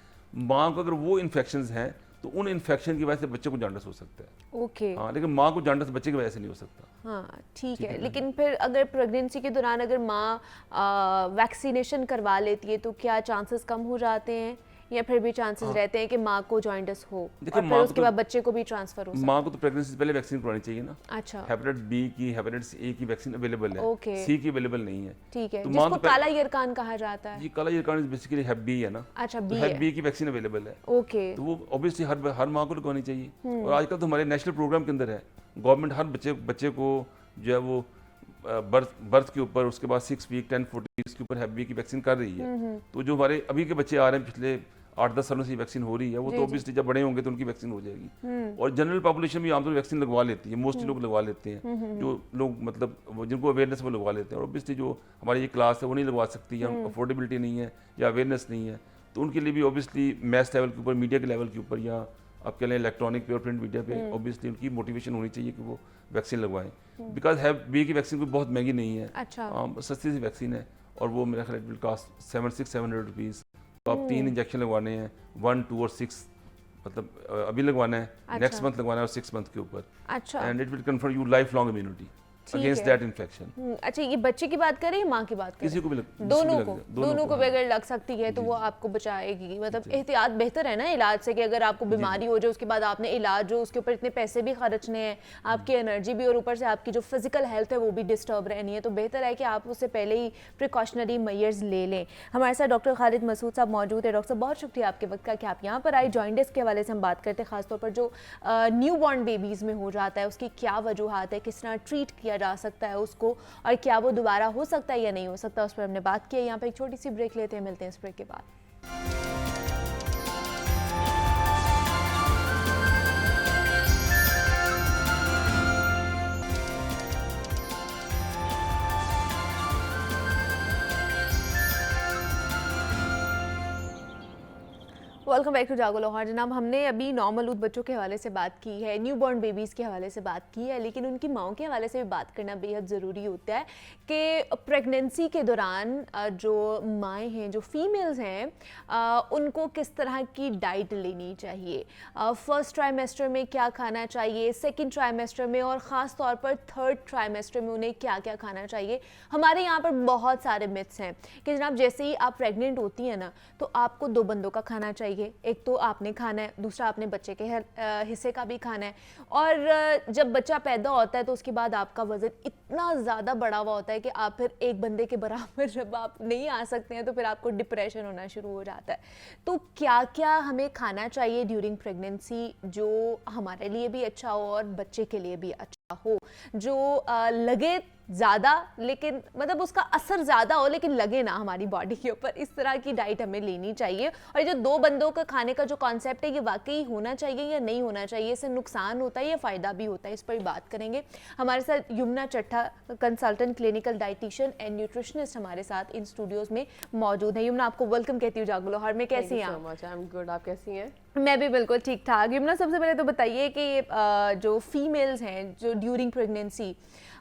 माँ को अगर वो इन्फेक्शंस हैं तो उन इन्फेक्शन की वजह से बच्चे को जॉन्डिस हो सकता है। ओके। हाँ, लेकिन माँ को जॉन्डिस बच्चे की वजह से नहीं हो सकता। हाँ, ठीक है। लेकिन फिर अगर प्रेगनेंसी के दौरान अगर माँ वैक्सीनेशन करवा लेती है तो क्या चांसेस कम हो जाते हैं या फिर भी चांसेस रहते हैं कि माँ को जॉन्डिस हो और फिर उसके बाद बच्चे को भी ट्रांसफर हो सकता है? माँ को तो प्रेगनेंसी से पहले वैक्सीन करवानी चाहिए ना। अच्छा। हेपेटाइटिस बी की, हेपेटाइटिस ए की वैक्सीन अवेलेबल है, सी की अवेलेबल नहीं है। ठीक है, जिसको काला यरकान कहा जाता है। जी, काला यरकान बेसिकली हेप बी है ना। अच्छा, बी है। हेप बी की वैक्सीन अवेलेबल है। ओके। तो वो ऑब्वियसली हर माँ को लगवानी चाहिए। और आजकल तो हमारे नेशनल प्रोग्राम के अंदर है, गवर्नमेंट हर बच्चे को जो है वो बर्थ के ऊपर, उसके बाद 6 वीक 10 14 वीक्स के ऊपर हेप बी की वैक्सीन कर रही है। तो जो हमारे अभी के बच्चे आ रहे हैं, पिछले 8-10 सालों से वैक्सीन हो रही है, वो तो ऑब्वियसली जब बड़े होंगे तो उनकी वैक्सीन हो जाएगी। और जनरल पॉपुलेशन भी आमतौर पर वैक्सीन लगवा लेती है, मोस्टली लोग लगवा लेते हैं। जो लोग मतलब जिनको अवेयरनेस वो लगवा लेते हैं। और ऑब्वियसली जो हमारी ये क्लास है वो नहीं लगवा सकती, या अफोर्डेबिलिटी नहीं है या अवेयरनेस नहीं है, तो उनके लिए भी ऑब्वियसली मैस लेवल के ऊपर, मीडिया के लेवल के ऊपर, या आप कह लें इलेक्ट्रॉनिक पे और प्रिंट मीडिया पे, ऑब्वियसली उनकी मोटिवेशन होनी चाहिए कि वो वैक्सीन लगवाएं। बिकॉज हेप बी की वैक्सीन कोई बहुत महंगी नहीं है। अच्छा। सस्ती सी वैक्सीन है, और वो मेरा ख्याल विल कॉस्ट 700 रुपीज़। तो आप 3 इंजेक्शन लगवाने हैं, 1, 2 और 6, मतलब अभी लगवाना है, नेक्स्ट मंथ लगवाना है, और 6 मंथ के ऊपर। अच्छा। And it will confer you life long immunity against that infection. अच्छा, ये बच्चे की बात करें या माँ की बात करें? किसी को भी दोनों को भी अगर लग सकती है तो वो आपको बचाएगी। मतलब एहतियात बेहतर है ना इलाज से, कि अगर आपको बीमारी हो जाए उसके बाद आपने इलाज जो उसके ऊपर इतने पैसे भी खर्चने हैं, आपकी एनर्जी भी, और ऊपर से आपकी जो फिजिकल हेल्थ है वो भी डिस्टर्ब रहनी है, तो बेहतर है कि आप उससे पहले ही प्रिकॉशनरी मेजर्स ले लें। हमारे साथ डॉक्टर खालिद मसूद साहब मौजूद है। डॉक्टर साहब, बहुत शुक्रिया आपके वक्त का कि आप यहाँ पर आए। जॉन्डिस के हवाले से हम बात करते हैं, खासतौर पर जो न्यू बॉर्न बेबीज़ में हो जाता है, उसकी क्या वजूहत है, किस तरह ट्रीट किया जा सकता है को, और क्या वो दोबारा हो सकता है या नहीं हो सकता, उस पर हमने बात की है। यहाँ पे एक छोटी सी ब्रेक लेते हैं, मिलते हैं इस ब्रेक के बाद। वेलकम बैक टू जागो लाहौर। जनाब, हमने अभी नॉमलूद बच्चों के हवाले से बात की है, न्यू बॉर्न बेबीज़ के हवाले से बात की है, लेकिन उनकी माओं के हवाले से भी बात करना बेहद ज़रूरी होता है कि प्रेगनेंसी के दौरान जो माएँ हैं, जो फीमेल्स हैं, उनको किस तरह की डाइट लेनी चाहिए, फर्स्ट ट्राइमेस्टर में क्या खाना चाहिए, सेकेंड ट्राइमेस्टर में, और ख़ास तौर पर थर्ड ट्राइमेस्टर में उन्हें क्या क्या खाना चाहिए। हमारे यहाँ पर बहुत सारे मिथ्स हैं कि जनाब जैसे ही आप प्रेग्नेंट होती हैं ना तो आपको 2 बंदों का खाना चाहिए, एक तो आपने खाना है, दूसरा आपने बच्चे के हिस्से का भी खाना है। और जब बच्चा पैदा होता है तो उसके बाद आपका वजन इतना ज़्यादा बढ़ा हुआ होता है कि आप फिर एक बंदे के बराबर जब आप नहीं आ सकते हैं तो फिर आपको डिप्रेशन होना शुरू हो जाता है। तो क्या क्या हमें खाना चाहिए ड्यूरिंग प्रेगनेंसी जो हमारे लिए भी अच्छा हो और बच्चे के लिए भी अच्छा हो, जो लगे ज़्यादा, लेकिन मतलब उसका असर ज़्यादा हो लेकिन लगे ना हमारी बॉडी के ऊपर, इस तरह की डाइट हमें लेनी चाहिए। और ये जो 2 बंदों का खाने का जो कॉन्सेप्ट है, ये वाकई होना चाहिए या नहीं होना चाहिए, इससे नुकसान होता है या फ़ायदा भी होता है, इस पर बात करेंगे। हमारे साथ यमुना चट्टा, consultant clinical dietitian and nutritionist हमारे साथ इन स्टूडियोज़ में मौजूद है। यमुना, आपको वेलकम कहती हूँ जागो लाहौर में। कैसी हैं आप? आई एम गुड, आप कैसी हैं? मैं भी बिल्कुल ठीक ठाक। यमुना, सबसे पहले तो बताइए कि जो फीमेल्स हैं जो ड्यूरिंग प्रेगनेंसी,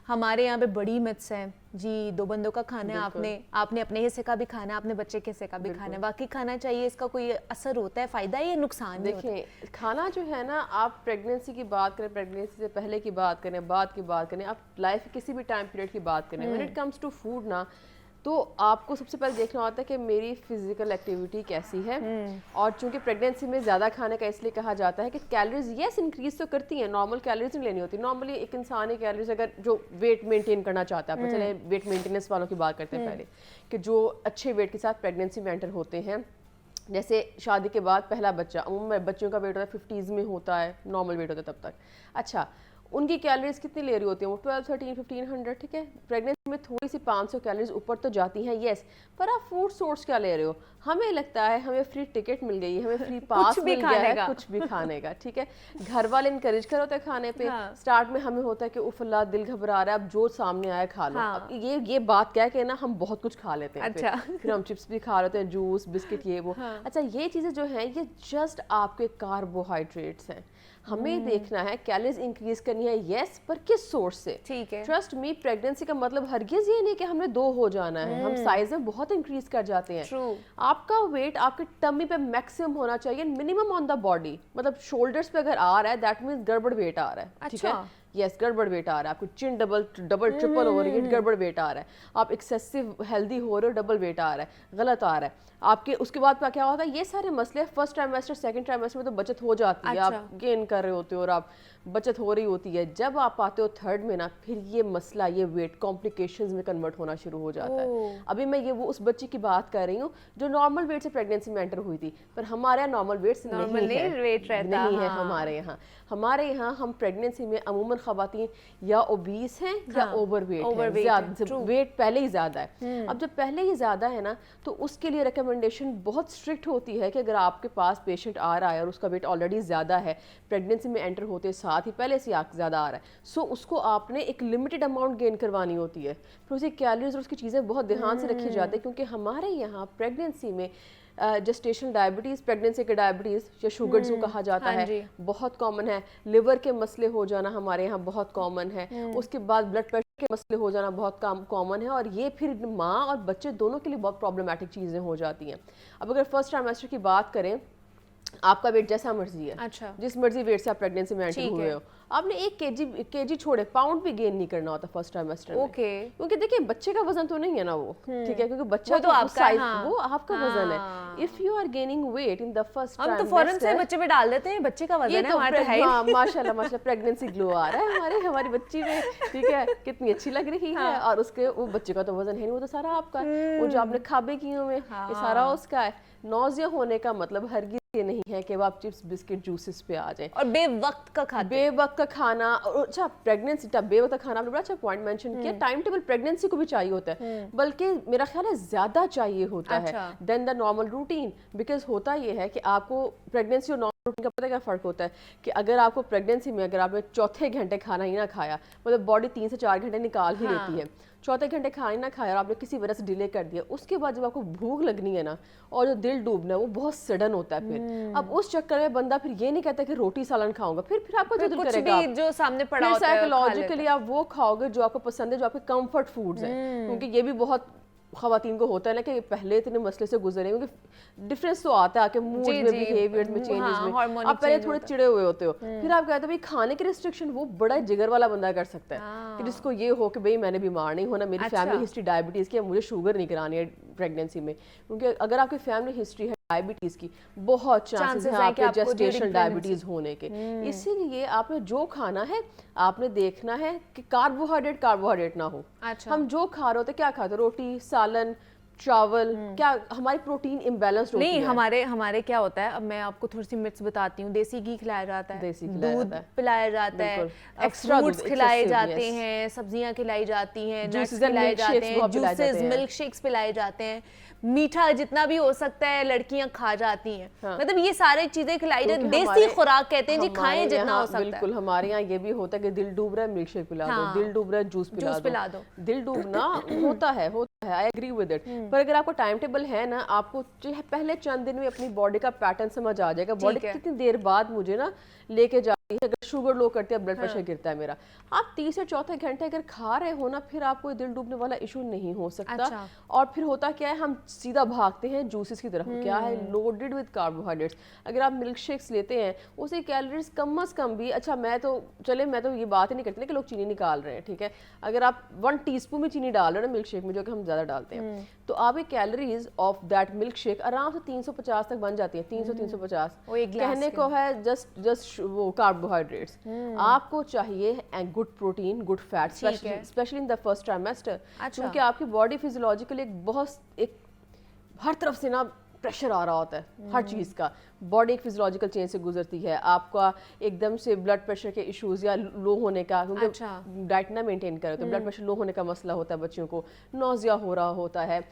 हमारे यहाँ पे बड़ी मिथ्स हैं जी, 2 बंदों का खाना है, आपने अपने हिस्से का भी खाना है, अपने बच्चे के हिस्से का भी खाना है, बाकी खाना चाहिए, इसका कोई असर होता है, फ़ायदा है या नुकसान? देखिए, खाना जो है ना, आप प्रेगनेंसी की बात करें, प्रेगनेंसी से पहले की बात करें, बाद की बात करें, आप लाइफ किसी भी टाइम पीरियड की बात करें, when it comes to food ना, तो आपको सबसे पहले देखना होता है कि मेरी फिजिकल एक्टिविटी कैसी है। और चूंकि प्रेगनेंसी में ज़्यादा खाने का इसलिए कहा जाता है कि कैलोरीज यस इंक्रीज तो करती हैं, नॉर्मल कैलोरीज नहीं लेनी होती। नॉर्मली एक इंसान की कैलोरीज अगर जो वेट मेंटेन करना चाहता है, चले वेट मेंटेनेंस वालों की बात करते हैं पहले, कि जो अच्छे वेट के साथ प्रेगनेंसी में एंटर होते हैं, जैसे शादी के बाद पहला बच्चा, अमूमन बच्चों का वेट होता है 50s में होता है, नॉर्मल वेट होता है तब तक। अच्छा, उनकी कैलोरीज कितनी ले रही होती हैं वो? 12, 13, 1500, ठीक है। प्रेगनेंसी में थोड़ी सी 500 कैलोरीज ऊपर तो जाती हैं, यस, पर आप फूड सोर्स क्या ले रहे हो? हमें लगता है हमें फ्री टिकट मिल गई है, हमें फ्री पास मिल गया है कुछ भी खाने का, ठीक है। घर वाले इनकरेज कर होते हैं खाने पे। स्टार्ट में हमें होता है कि उफ अल्लाह, दिल घबरा रहा है, अब जो सामने आया खा लो। अब ये बात क्या है कि ना, हम बहुत कुछ खा लेते हैं। अच्छा। फिर हम चिप्स भी खा लेते हैं, जूस, बिस्किट, ये वो। अच्छा, ये चीज़ें जो हैं ये जस्ट आपके कार्बोहाइड्रेट्स हैं। हमें देखना है कैलोरीज इंक्रीज करनी है, यस, पर किस सोर्स से? ठीक है। ट्रस्ट मी, प्रेगनेंसी का मतलब हरगिज ये नहीं कि हमने 2 हो जाना है, हम साइज में बहुत इंक्रीज कर जाते हैं। True. आपका वेट आपके टमी पे मैक्सिमम होना चाहिए, मिनिमम ऑन द बॉडी। मतलब शोल्डर्स पे अगर आ रहा है, दैट मींस गड़बड़ वेट आ रहा है, ठीक है। यस, गड़बड़ वेट आ रहा है, आपको चिन डबल ट्रिपल हो रही है, गड़बड़ वेट आ रहा है। आप एक्सेसिव हेल्दी हो रहे हो, डबल वेट आ रहा है, गलत आ रहा है आपके। उसके बाद क्या होता है, ये सारे मसले फर्स्ट ट्राइमेस्टर, सेकंड ट्राइमेस्टर में तो बचत हो जाती है। आप गेन कर रहे होते हो और आप बचत हो रही होती है। जब आप आते हो थर्ड में ना, फिर ये मसला, ये वेट कॉम्प्लिकेशंस में कन्वर्ट होना शुरू हो जाता है। अभी मैं ये वो उस बच्ची की बात कर रही हूँ जो नॉर्मल वेट से प्रेगनेंसी में एंटर हुई थी, पर हमारे यहाँ नॉर्मल वेट नहीं है। हमारे यहाँ हम प्रेगनेंसी में अमूमन खवातीन या ओबीस हैं या ओवरवेट है, वेट पहले ही ज्यादा है। अब जब पहले ही ज्यादा है ना, तो उसके लिए रिकमेंडेशन बहुत स्ट्रिक्ट होती है कि अगर आपके पास पेशेंट आ रहा है और उसका वेट ऑलरेडी ज्यादा है, प्रेगनेंसी में एंटर होते साथ ही पहले से ज़्यादा आ रहा है, सो उसको आपने एक लिमिटेड अमाउंट गेन करवानी होती है। फिर उसकी कैलोरीज और उसकी चीज़ें बहुत ध्यान से रखी जाती है, क्योंकि हमारे यहाँ प्रेगनेंसी में जेस्टेशनल डायबिटीज़, प्रेगनेंसी के डायबिटीज़ या शुगर जो कहा जाता है, बहुत कॉमन है। लिवर के मसले हो जाना हमारे यहाँ बहुत कॉमन है। उसके बाद ब्लड प्रेशर के मसले हो जाना बहुत कॉमन है, और ये फिर माँ और बच्चे दोनों के लिए बहुत प्रॉब्लमैटिक चीज़ें हो जाती हैं। अब अगर फर्स्ट ट्राइमेस्टर की बात करें, आपका वेट जैसा मर्जी है, अच्छा, जिस मर्जी वेट से आप प्रेगनेंसी में एंटर हुए हो, आपने 1 केजी छोड़े, पाउंड भी गेन नहीं करना होता फर्स्ट ट्राइमेस्टर में। क्योंकि देखिए, बच्चे का वजन तो नहीं है ना वो, ठीक है, क्योंकि बच्चा तो आपका वो आपका वजन है। If you are gaining weight in the first trimester, हम तो फौरन से बच्चे पे डाल देते हैं, बच्चे का वजन है हमारा है। हां, माशाल्लाह प्रेगनेंसी ग्लो आ रहा है हमारी बच्ची में, ठीक है, कितनी अच्छी लग रही है। और उसके वो बच्चे का तो वजन है नहीं, वो तो सारा आपका है। वो जो आपने खाबे किए हुए, ये सारा उसका है। नौजिया होने का मतलब हरगिज ये नहीं है कि आप चिप्स, बिस्किट, जूसेस पे आ जाएं और बेवक्त का खाना। अच्छा, प्रेगनेंसी का बेवक्त खाना, आपने बड़ा अच्छा पॉइंट मेंशन किया। टाइम टेबल प्रेगनेंसी को भी चाहिए होता है, बल्कि मेरा ख्याल है ज्यादा चाहिए होता है than the normal routine. Because होता ये है कि आपको प्रेगनेंसी और नॉर्मल रूटीन का पता क्या फ़र्क होता है कि अगर आपको प्रेगनेंसी में अगर आपने चौथे घंटे खाना ही ना खाया, मतलब बॉडी 3 से 4 घंटे निकाल ही लेती है, चौथे घंटे खाना ही ना खाया और आपने किसी वजह से डिले कर दिया, उसके बाद जब आपको भूख लगनी है ना, और जो दिल डूबना है वो बहुत सडन होता है। फिर अब उस चक्कर में बंदा फिर ये नहीं कहता कि रोटी सालन खाऊंगा, फिर आपको जो दिल करेगा, जो सामने पड़ा होता है, साइकोलॉजिकली आप वो खाओगे जो आपको पसंद है, जो आपके कंफर्ट फूड्स हैं। क्योंकि ये भी बहुत खवातीन को होता है ना कि पहले इतने मसले से गुजरे, क्योंकि डिफरेंस तो आता है कि मूड में, बिहेवियर में, चेंजेस में। आप पहले थोड़े चिड़े हुए होते हो, फिर आप कहते हो भाई खाने की रिस्ट्रिक्शन वो बड़ा जिगर वाला बंदा कर सकता है कि जिसको ये हो कि भाई मैंने बीमार नहीं होना, मेरी फैमिली हिस्ट्री डायबिटीज़ की है, मुझे शुगर नहीं करानी है प्रेगनेंसी में। क्योंकि अगर आपकी फैमिली हिस्ट्री है डायबिटीज की, बहुत चांसेस हैं आपके जेस्टेशनल डायबिटीज होने के। इसीलिए आपने जो खाना है आपने देखना है कि कार्बोहाइड्रेट ना हो। अच्छा। हम जो खा रहे होते क्या खाते, रोटी, सालन, चावल, क्या हमारी प्रोटीन इम्बैलेंस्ड होती नहीं, है? हमारे क्या होता है, अब मैं आपको थोड़ी सी मिथ्स बताती हूँ। देसी घी खिलाया जाता है, देसी खिलाया दूध जाता है, पिलाया जाता है, बिल्कुल। एक्स्ट्रा फ्रूट्स दूध, खिलाए excessive, जाते yes. हैं, सब्जियां खिलाई जाती हैं, नट्स Juices and खिलाए milkshakes जाते हैं, बहुत पिलाए जाते जूसेस, हैं। मिल्क शेक्स पिलाए जाते हैं, मीठा जितना भी हो सकता है लड़कियां खा जाती हैं। हाँ। मतलब ये सारी चीजें खिलाई जाती, क्योंकि देसी हमारे- खुराक कहते हैं जी, हमारे खाएं जितना यहाँ हो सकता है। बिल्कुल, हमारे यहाँ ये भी होता है कि दिल डूब रहा है मिल्क शेक पिला हाँ। दो, दिल डूब रहा है जूस पिला दो। दिल डूबना होता है, आई एग्री विद इट। पर अगर आपको टाइम टेबल है ना, आपको जो है पहले चंद दिन में अपनी बॉडी का पैटर्न समझ आ जाएगा, बॉडी कितनी देर बाद मुझे ना लेके जाती है। अगर शुगर लो करती है, ब्लड प्रेशर गिरता है मेरा, आप 30 से 4 घंटे अगर खा रहे हो ना, फिर आपको दिल डूबने वाला इशू नहीं हो सकता। अच्छा। और फिर होता क्या है, हम सीधा भागते हैं जूसेस की तरफ, क्या है लोडेड विद कार्बोहाइड्रेट्स। अगर आप मिल्क शेक्स लेते हैं, उसे कैलोरीज कम अज कम भी, अच्छा मैं तो ये बात ही नहीं करती ना कि लोग चीनी निकाल रहे हैं, ठीक है, अगर आप 1 टीस्पून में चीनी डाल रहे हैं ना मिल्क शेक में, जो कि हम ज्यादा डालते हैं, तो आपकी calories of that milk shake आराम से 350 तक बन जाती है। 300-350 वो एक ग्लास कहने को है जस्ट वो कार्बोहाइड्रेट्स। आपको चाहिए good protein, good fat, specially in the first trimester, क्योंकि आपकी बॉडी फिजियोलॉजिकल एक हर तरफ से ना प्रेशर आ रहा होता है, हर चीज़ का। बॉडी एक फिजियोलॉजिकल चेंज से गुजरती है, आपका एकदम से ब्लड प्रेशर के इश्यूज या लो होने का, क्योंकि डाइट ना मेंटेन करे तो ब्लड प्रेशर लो होने का मसला होता है बच्चियों को, नौजिया हो रहा होता है,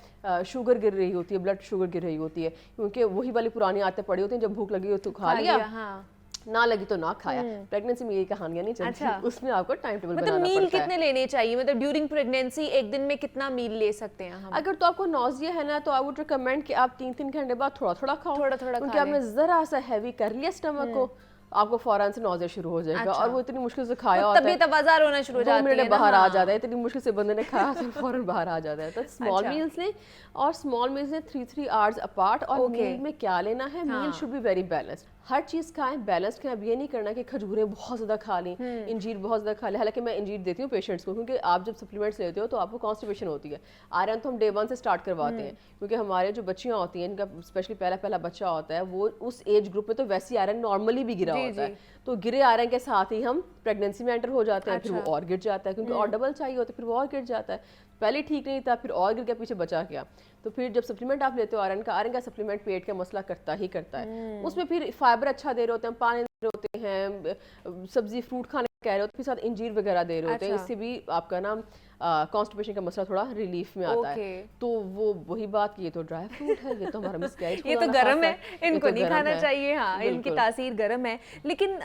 शुगर गिर रही होती है, ब्लड शुगर गिर रही होती है, क्योंकि वही वाली पुरानी आदतें पड़ी होती हैं, जब भूख लगी हो तो खा लिया, ना लगी तो ना खाया। प्रेगनेंसी में यही कहानियां नहीं चलती। अच्छा। उसमें आपको टाइम टेबल बनाना पड़ता है। मील कितने लेने चाहिए, मतलब ड्यूरिंग प्रेगनेंसी एक दिन में कितना मील ले सकते हैं हम? अगर तो आपको नौजिया है ना, तो आई वुड रिकमेंड कि आप 3-3 घंटे बाद थोड़ा थोड़ा खाओ, क्योंकि आपने जरा सा हैवी कर लिया स्टमक को, आपको फौरन से नौजिया शुरू हो जाएगा। अच्छा। और वो इतनी मुश्किल से खाया होता है, तभी तबाजार होना शुरू हो जाती है, 2 मिनट बाहर आ जाता है, इतनी मुश्किल से बंदे ने खाया तो फौरन बाहर आ जाता है। तो स्मॉल मील्स लें, और स्मॉल मील्स लें 3-3 आवर्स अपार्ट। और मील में क्या लेना है, मील शुड बी वेरी बैलेंस्ड, हर चीज़ खाएं, बैलेंस खाएं। अब ये नहीं करना कि खजूरें बहुत ज़्यादा खा लें, इंजीर बहुत ज़्यादा खा लें। हालांकि मैं इंजीर देती हूँ पेशेंट्स को, क्योंकि आप जब सप्लीमेंट्स लेते हो तो आपको कॉन्स्टिपेशन होती है। आयरन तो हम डे 1 से स्टार्ट करवाते हैं, क्योंकि हमारे जो बच्चियाँ होती हैं, इनका स्पेशली पहला बच्चा होता है, वो उस एज ग्रुप में तो वैसी आयरन नॉर्मली भी गिरा होता है, तो गिरे आयरन के साथ ही हम प्रेगनेंसी में एंटर हो जाते हैं। फिर वो और गिर जाता है, क्योंकि और डबल चाहिए होता है, फिर वो और गिर जाता है। पहले ठीक नहीं था, फिर और गिर गया, पीछे बचा गया। तो फिर जब सप्लीमेंट आप लेते हो आयरन का सप्लीमेंट पेट का मसला करता है। उसमें फिर फाइबर अच्छा दे रहे होते हैं, पानी दे रहे होते हैं, सब्जी फ्रूट खाने कह रहे होते हैं, फिर साथ इंजीर वगैरह दे रहे होते हैं। इससे भी आपका ना कॉन्स्टिपेशन का मसला थोड़ा रिलीफ में आता है। तो वो वही बात कि ये तो ड्राई फ्रूट है, ये तो हमारा मिसकैरेज ये तो गर्म है, इनको नहीं खाना चाहिए। हाँ, इनकी तासीर गर्म है। लेकिन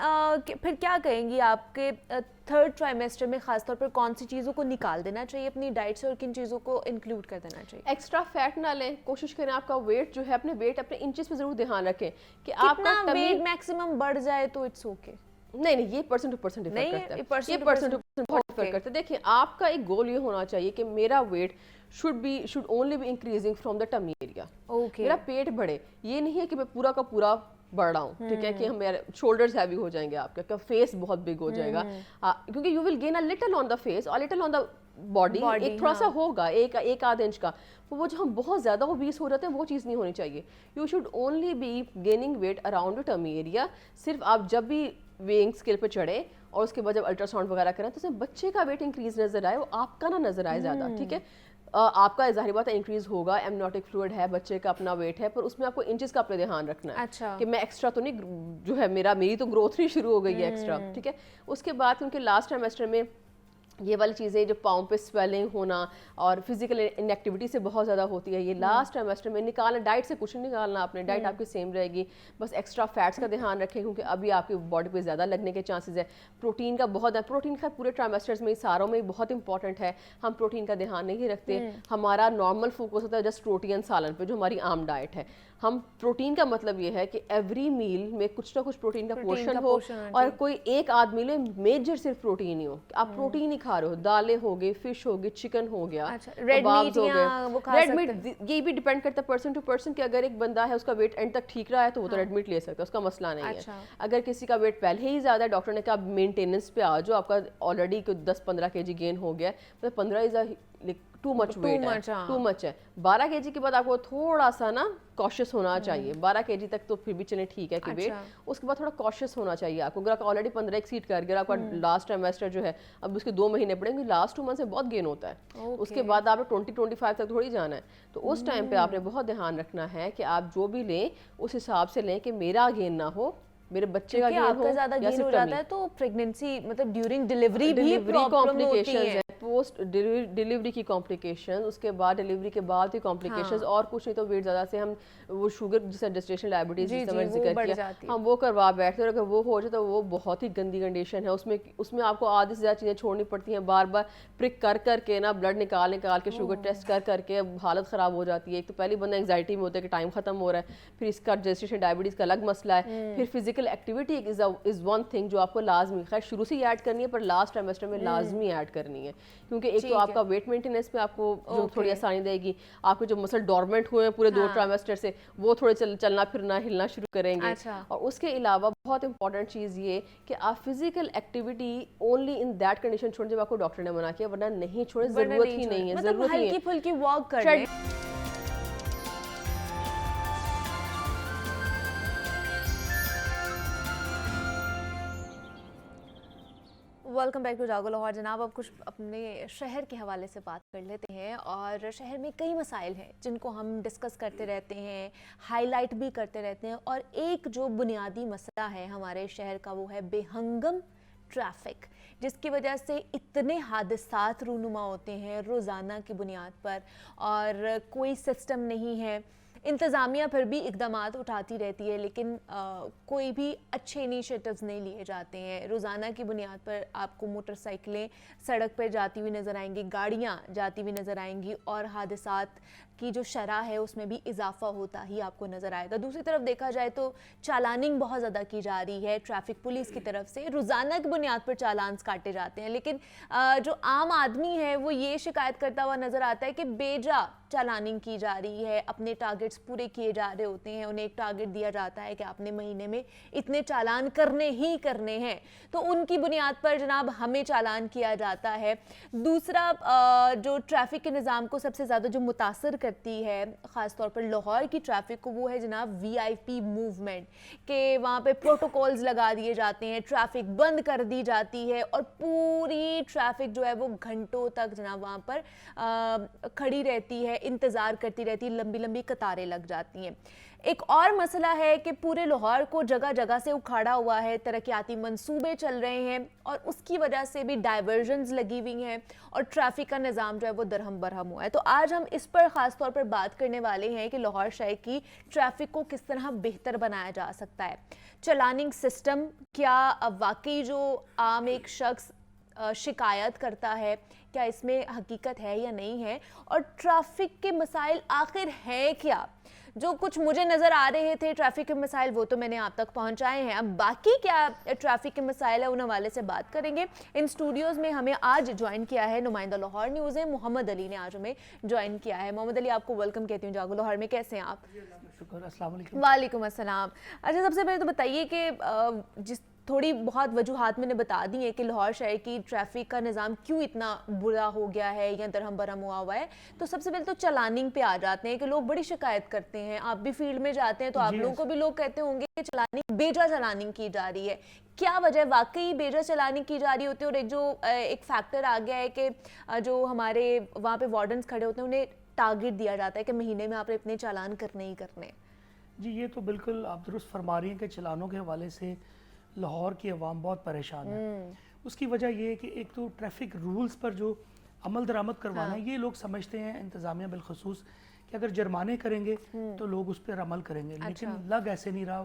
फिर क्या कहेंगी, आपके 3rd ट्राइमेस्टर में खासतौर पर कौन सी चीज़ों को निकाल देना चाहिए अपनी डाइट से, और किन चीज़ों को इंक्लूड कर देना चाहिए? एक्स्ट्रा फैट ना लें, कोशिश करें आपका वेट जो है, अपने वेट अपने इंचेस पे जरूर ध्यान रखें कि आपका वेट मैक्सिमम बढ़ जाए तो इट्स ओके। नहीं, ये पर्सन टू पर्सन डिफर करता है, ये पर्सन टू पर्सन बहुत डिफर करता है। देखिए, आपका एक गोल ये होना चाहिए कि मेरा weight should only be increasing from the tummy area. मेरा पेट बढ़े, ये नहीं है कि मैं पूरा का पूरा बढ़ रहा हूँ, ठीक है, कि हमारे शोल्डर्स हैवी हो जाएंगे, आपका फेस बहुत बिग हो जाएगा, क्योंकि you will gain a little on the face और लिटिल ऑन द बॉडी, एक थोड़ा सा होगा, एक आध इंच का। वो जो हम बहुत ज़्यादा ओबीस हो जाते हैं, वो चीज़ नहीं होनी चाहिए। You should only be gaining weight around the tummy area. सिर्फ आप जब भी वेइंग स्केल पे चढ़े और उसके बाद जब अल्ट्रासाउंड वगैरह करें, तो उसमें बच्चे का वेट इंक्रीज नजर आए, वो आपका ना नजर आए ज़्यादा, ठीक है। आपका ज़ाहिर बात है इंक्रीज होगा, एमनियोटिक फ्लूइड है, बच्चे का अपना वेट है, पर उसमें आपको इंचेस का अपने ध्यान रखना है। अच्छा। कि मैं एक्स्ट्रा तो नहीं, जो है मेरी तो ग्रोथ नहीं शुरू हो गई है एक्स्ट्रा, ठीक है। उसके बाद क्योंकि लास्ट ट्राइमेस्टर में ये वाली चीज़ें जो पाँव पे स्वेलिंग होना और फिजिकल इनएक्टिविटी से बहुत ज़्यादा होती है, ये लास्ट ट्राइमेस्टर में निकालना। डाइट से कुछ नहीं निकालना आपने, डाइट आपकी सेम रहेगी, बस एक्स्ट्रा फैट्स का ध्यान रखें, क्योंकि अभी आपकी बॉडी पे ज़्यादा लगने के चांसेस है। प्रोटीन का प्रोटीन का पूरे ट्राइमेस्टर्स में सारों में बहुत इंपॉर्टेंट है, हम प्रोटीन का ध्यान नहीं रखते। हमारा नॉर्मल फोकस होता है जस्ट रोटी एंड सालन पे, जो हमारी आम डाइट है। हम प्रोटीन का मतलब ये है कि एवरी मील में कुछ ना कुछ प्रोटीन का पोर्शन हो, और कोई एक आध मील में मेजर सिर्फ प्रोटीन ही हो। आप प्रोटीन ही खा रहे हो, दालें हो गई, फिश हो गई, चिकन हो गया, रेड मीट। ये भी डिपेंड करता है पर्सन टू पर्सन कि अगर एक बंदा है उसका वेट एंड तक ठीक रहा है तो वो तो रेड मीट ले सकता है, उसका मसला नहीं है। अगर किसी का वेट पहले ही ज्यादा, डॉक्टर ने कहा मेंटेनेंस पे आ जाओ, आपका ऑलरेडी 10-15 kg गेन हो गया, मतलब 15 इज टू मच वेट है, टू मच है। 12 kg के बाद आपको थोड़ा सा ना कॉशियस होना चाहिए। 12 kg तक तो फिर भी चले ठीक है कि वेट, उसके बाद थोड़ा कॉशियस होना चाहिए आपको। अगर आप ऑलरेडी 15 एक्सीड कर गए, आपका लास्ट ट्राइमेस्टर जो है अब उसके 2 महीने पड़ेंगे, लास्ट 2 मंथ में बहुत गेन होता है। उसके बाद आपने 20-25 तक थोड़ी जाना है। तो उस टाइम पे आपने बहुत ध्यान रखना है कि आप जो भी लें उस हिसाब से लें कि मेरा गेन ना हो, मेरे बच्चे का गेन हो, आपका ज्यादा गेन हो जाता है तो प्रेगनेंसी मतलब ड्यूरिंग डिलीवरी भी प्रॉब्लम होती है। पोस्ट डिलीवरी की कॉम्प्लिकेशन, उसके बाद डिलीवरी के बाद की कॉम्प्लिकेशंस, और कुछ नहीं तो वेट ज़्यादा से हम वो शुगर जिसे जेस्टेशनल डायबिटीज जिक्र किया हम वो करवा बैठते हैं। अगर वो हो जाए तो वो बहुत ही गंदी कंडीशन है। उसमें आपको आधी से ज़्यादा चीज़ें छोड़नी पड़ती हैं, बार बार प्रिक कर करके ना, ब्लड निकाल के शुगर टेस्ट कर करके हालत ख़राब हो जाती है। एक तो पहली बंदा एंग्जाइटी में होता है कि टाइम ख़त्म हो रहा है, फिर इसका जेस्टेशनल डायबिटीज़ का अलग मसला है, फिर physical activity is one thing जो आपको लाजमी, खैर शुरू से ही ऐड करनी है पर लास्ट ट्राइमेस्टर में लाजमी ऐड करनी है, क्योंकि एक तो आपका वेट मेंटेनेंस में आपको जो थोड़ी आसानी देगी, आपके जो मसल डॉर्मेंट हुए हैं पूरे 2 ट्राइमेस्टर से वो थोड़े चलना फिरना हिलना शुरू करेंगे। और उसके अलावा बहुत इंपॉर्टेंट चीज़ ये कि आप physical activity only in that condition छोड़ें जब आपको डॉक्टर ने मना किया, वरना नहीं छोड़े, जरूरत ही नहीं है, जरूरत ही हल्की फुल्की वॉक करें। वेलकम बैक टू जागो लाहौर। जनाब अब कुछ अपने शहर के हवाले से बात कर लेते हैं। और शहर में कई मसाइल हैं जिनको हम डिस्कस करते रहते हैं, हाईलाइट भी करते रहते हैं। और एक जो बुनियादी मसला है हमारे शहर का वो है बेहंगम ट्रैफिक, जिसकी वजह से इतने हादसात रूनुमा होते हैं रोज़ाना की बुनियाद पर, और कोई सिस्टम नहीं है। इंतज़ामिया फिर भी इक़दामात उठाती रहती है, लेकिन कोई भी अच्छे इनिशिएटिव्स नहीं लिए जाते हैं। रोज़ाना की बुनियाद पर आपको मोटरसाइकिलें सड़क पर जाती हुई नज़र आएंगी, गाड़ियाँ जाती हुई नज़र आएंगी, और हादसात की जो शरह है उसमें भी इजाफा होता ही आपको नज़र आएगा। दूसरी तरफ देखा जाए तो चालानिंग बहुत ज़्यादा की जा रही है ट्रैफिक पुलिस की तरफ से, रोज़ाना की बुनियाद पर चालान काटे जाते हैं, लेकिन जो आम आदमी है वो ये शिकायत करता हुआ नज़र आता है कि बेजा चालानिंग की जा रही है, अपने टारगेट्स पूरे किए जा रहे होते हैं। उन्हें एक टारगेट दिया जाता है कि आपने महीने में इतने चालान करने ही करने हैं, तो उनकी बुनियाद पर जनाब हमें चालान किया जाता है। दूसरा जो ट्रैफिक के निज़ाम को सबसे ज़्यादा जो मुतासर करती है ख़ास तौर पर लाहौर की ट्रैफिक को, वो है जनाब VIP मूवमेंट, के वहाँ पे प्रोटोकॉल्स लगा दिए जाते हैं, ट्रैफिक बंद कर दी जाती है, और पूरी ट्रैफिक जो है वो घंटों तक जनाब वहाँ पर खड़ी रहती है, इंतज़ार करती रहती है, लंबी लंबी कतारें लग जाती हैं। एक और मसला है कि पूरे लाहौर को जगह जगह से उखाड़ा हुआ है, तरक्याती मंसूबे चल रहे हैं, और उसकी वजह से भी डाइवर्जन्स लगी हुई हैं, और ट्रैफिक का निज़ाम जो है वो दरहम बरहम हुआ है। तो आज हम इस पर ख़ास तौर पर बात करने वाले हैं कि लाहौर शहर की ट्रैफिक को किस तरह बेहतर बनाया जा सकता है। चलानिंग सिस्टम क्या वाकई जो आम एक शख्स शिकायत करता है, क्या इसमें हकीकत है या नहीं है, और ट्रैफिक के मसाइल आखिर हैं क्या। जो कुछ मुझे नज़र आ रहे थे ट्रैफिक के मसाइल वो तो मैंने आप तक पहुंचाए हैं, अब बाकी क्या ट्रैफिक के मसाइल है उन हवाले से बात करेंगे। इन स्टूडियोज़ में हमें आज ज्वाइन किया है नुमाइंदा लाहौर न्यूज़ है मोहम्मद अली ने आज हमें ज्वाइन किया है। मोहम्मद अली, आपको वेलकम कहती हूँ जागो लाहौर में, कैसे हैं आप? शुक्र, अस्सलाम वालेकुम। वालेकुम अस्सलाम। अच्छा, सबसे पहले तो बताइए कि जिस थोड़ी बहुत वजूहात मैंने बता दी है कि लाहौर शहर की ट्रैफिक का निज़ाम क्यों इतना बुरा हो गया है या दरहम बरहम हुआ है, तो सबसे पहले तो चलानिंग पे आ जाते हैं कि लोग बड़ी शिकायत करते हैं। आप भी फील्ड में जाते हैं तो आप लोगों को भी लोग कहते होंगे कि चलानिंग बेजा चलानिंग की जा रही है। क्या वजह, वाकई बेजा चलानिंग की जा रही होती है? और एक जो एक फैक्टर आ गया है कि जो हमारे वहाँ पे वार्डन्स खड़े होते हैं उन्हें टारगेट दिया जाता है कि महीने में आपने इतने चालान करने ही करने। जी, ये तो बिल्कुल आप दुरुस्त फरमा रही हैं कि चलानों के हवाले से लाहौर की आवाम बहुत परेशान है। उसकी वजह ये है कि एक तो ट्रैफिक रूल्स पर जो अमल दरामद करवाना है, ये लोग समझते हैं इंतज़ामिया बिलखसूस कि अगर जुर्माने करेंगे तो लोग उस पर अमल करेंगे, लेकिन लग ऐसे नहीं रहा।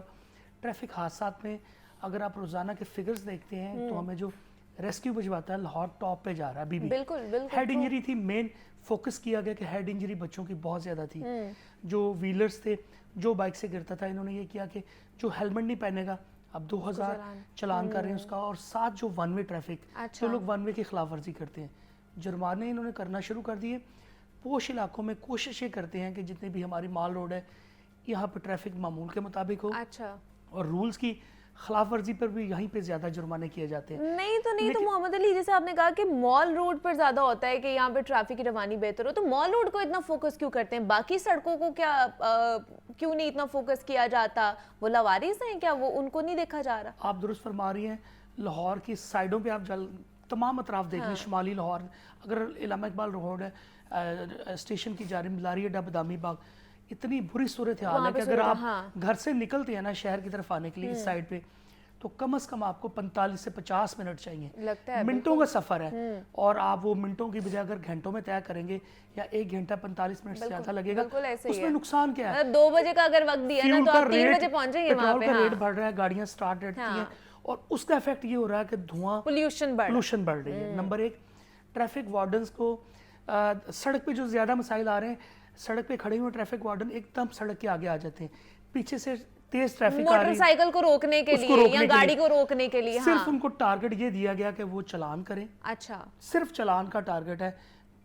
ट्रैफिक हादसात में अगर आप रोज़ाना के फिगर्स देखते हैं तो हमें जो रेस्क्यू भिजवाता है लाहौर टॉप पे जा रहा है अभी भी। बिल्कुल हेड इंजरी थी, मेन फोकस किया गया कि हेड इंजरी बच्चों की बहुत ज़्यादा थी। जो व्हीलर्स थे, जो बाइक से गिरता था, इन्होंने ये किया कि जो हेलमेट नहीं पहनेगा अब 2000 चलान कर रहे हैं उसका, और साथ जो वन वे ट्रैफिक, जो लोग वन वे की खिलाफ वर्जी करते हैं, जुर्माने इन्होंने करना शुरू कर दिए। पोश इलाकों में कोशिश ये करते हैं कि जितने भी हमारी माल रोड है यहाँ पर ट्रैफिक मामूल के मुताबिक हो, अच्छा, और रूल्स की खिलाफ वर्जी पर भी यहीं पे ज़्यादा जुर्माने किए जाते हैं। नहीं तो मोहम्मद अली, जैसे आपने कहा कि मॉल रोड पर ज़्यादा होता है कि यहाँ पे ट्रैफिक की रवानी बेहतर हो, तो मॉल रोड को इतना फोकस क्यों करते हैं? बाकी सड़कों को क्या क्यों नहीं इतना फोकस किया जाता? वो लवारिस हैं क्या, वो उनको नहीं देखा जा रहा? आप दुरुस्त फरमा रही हैं। लाहौर की साइडों पे आप तमाम अतराफ देख लें, शुमाली लाहौर, अगर इलामा इकबाल रोड है, स्टेशन की जानिब लारी अड्डा बदामी बाग, इतनी बुरी सूरत हाल है कि अगर आप घर से निकलते हैं ना शहर की तरफ आने के लिए इस साइड पे, तो कम से कम आपको 45 से 50 मिनट चाहिए, लगता है मिनटों का सफर है। और आप वो मिनटों की बजाय अगर घंटों में तय करेंगे या 1 घंटा 45 मिनट से ज्यादा लगेगा, उसमें नुकसान क्या है? 2 बजे का अगर वक्त दिया ना तो आप 3 बजे पहुंचेंगे वहां पे। पेट्रोल का रेट बढ़ रहा है, गाड़ियां स्टार्ट रहती हैं, और उसका इफेक्ट ये हो रहा है कि धुआं, पोल्यूशन बढ़ रही है। नंबर 1, ट्रैफिक वार्डन्स को सड़क पे जो ज्यादा मसाइल आ रहे हैं, सड़क पे खड़े हुए ट्रैफिक वार्डन एकदम सड़क के आगे आ जाते हैं, पीछे से तेज ट्रैफिक आ रही है, मोटरसाइकिल को रोकने के लिए या गाड़ी को रोकने के लिए सिर्फ उनको टारगेट ये दिया गया कि वो चलान करें। अच्छा, सिर्फ चलान का टारगेट है,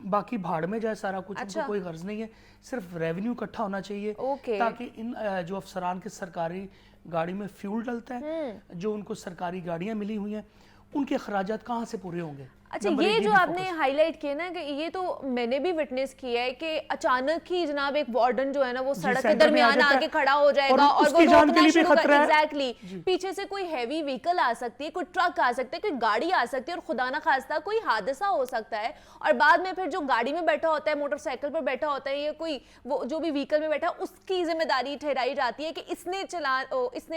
बाकी भाड़ में जाए सारा कुछ, उनको कोई गर्ज नहीं है। सिर्फ रेवेन्यू इकट्ठा होना चाहिए ताकि इन जो अफसरान के सरकारी गाड़ी में फ्यूल डलता है, जो उनको सरकारी गाड़ियां मिली हुई हैं, उनके अखराजात कहाँ से पूरे होंगे। अच्छा, ये जो आपने हाईलाइट किया ना कि ये तो मैंने भी विटनेस किया है कि अचानक ही जनाब एक वार्डन जो है ना वो सड़क के दरमियान आके खड़ा हो जाएगा और वो रोकना शुरू कर, एग्जैक्टली पीछे से कोई हैवी व्हीकल आ सकती है, कोई ट्रक आ सकता है, कोई गाड़ी आ सकती है और खुदा ना खास्ता कोई हादसा हो सकता है, और बाद में फिर जो गाड़ी में बैठा होता है, मोटरसाइकिल पर बैठा होता है, या कोई वो जो भी व्हीकल में बैठा, उसकी जिम्मेदारी ठहराई जाती है कि इसने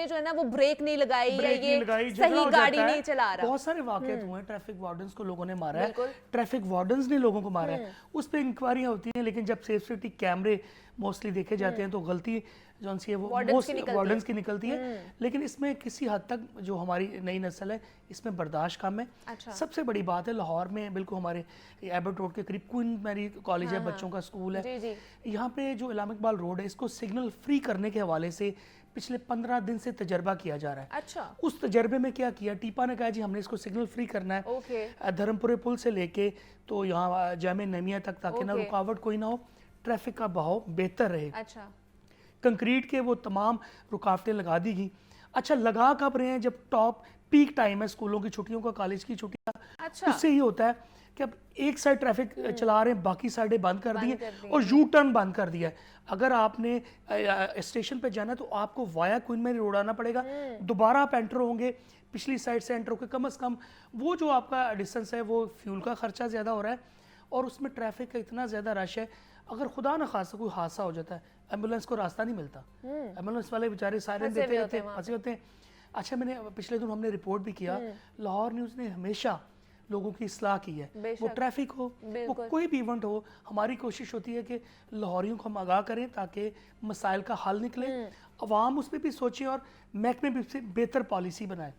जो है ना वो ब्रेक नहीं लगाई या ये सही गाड़ी नहीं चला रहा। बहुत सारे वाकयात हुए, ट्रैफिक वार्डन्स को लोगों ने मारा है, ट्रैफिक वार्डन्स ने लोगों को मारा है, उस पर इंक्वायरियां होती हैं, लेकिन जब सेफ्टी कैमरे मोस्टली देखे जाते हैं तो गलती जो सी है वो वार्डन्स की निकलती है। लेकिन इसमें किसी हद तक जो हमारी नई नस्ल है इसमें बर्दाश्त कम है। अच्छा। सबसे बड़ी बात है लाहौर में बिल्कुल हमारे एबर्ट रोड के करीब क्वीन मैरी कॉलेज है, बच्चों का स्कूल है, यहाँ पे जो इलामा इकबाल रोड है इसको सिग्नल फ्री करने के हवाले से पिछले 15 दिन से तजर्बा किया जा रहा है। अच्छा। उस तजर्बे में क्या किया, टीपा ने कहा जी हमने इसको सिग्नल फ्री करना है, धर्मपुरे पुल से लेके तो यहाँ जामे नमिया तक, ताकि ना रुकावट कोई ना हो, ट्रैफिक का बहाव बेहतर रहे। अच्छा। कंक्रीट के वो तमाम रुकावटें लगा दी गई। अच्छा, लगा कब रहे हैं? जब टॉप पीक टाइम है स्कूलों की छुट्टियों का, कॉलेज की छुट्टियां। अच्छा। उससे ये होता है कि अब एक साइड ट्रैफिक चला रहे हैं, बाकी साइडें बंद कर दी हैं और यू टर्न बंद कर दिया है। अगर आपने स्टेशन पे जाना है तो आपको वाया क्वीन मैरी रोड आना पड़ेगा, दोबारा आप एंटर होंगे पिछली साइड से एंटर होकर, कम से कम वो जो आपका डिस्टेंस है वो फ्यूल का खर्चा ज़्यादा हो रहा है और उसमें ट्रैफिक का इतना ज़्यादा रश है। अगर खुदा न खासा कोई हादसा हो जाता है, एम्बुलेंस को रास्ता नहीं मिलता, एम्बुलेंस वाले बेचारे सायरन देते रहते हैं, फंसे होते हैं। अच्छा, मैंने पिछले दिन हमने रिपोर्ट भी किया, लाहौर न्यूज़ ने हमेशा लोगों की इस्लाह की है, वो ट्रैफिक हो, वो कोई भी इवेंट हो, हमारी कोशिश होती है कि लाहौरियों को हम आगाह करें ताकि मसाइल का हल निकले, अवाम उस पर भी सोचे और महकमे भी बेहतर पॉलिसी बनाए।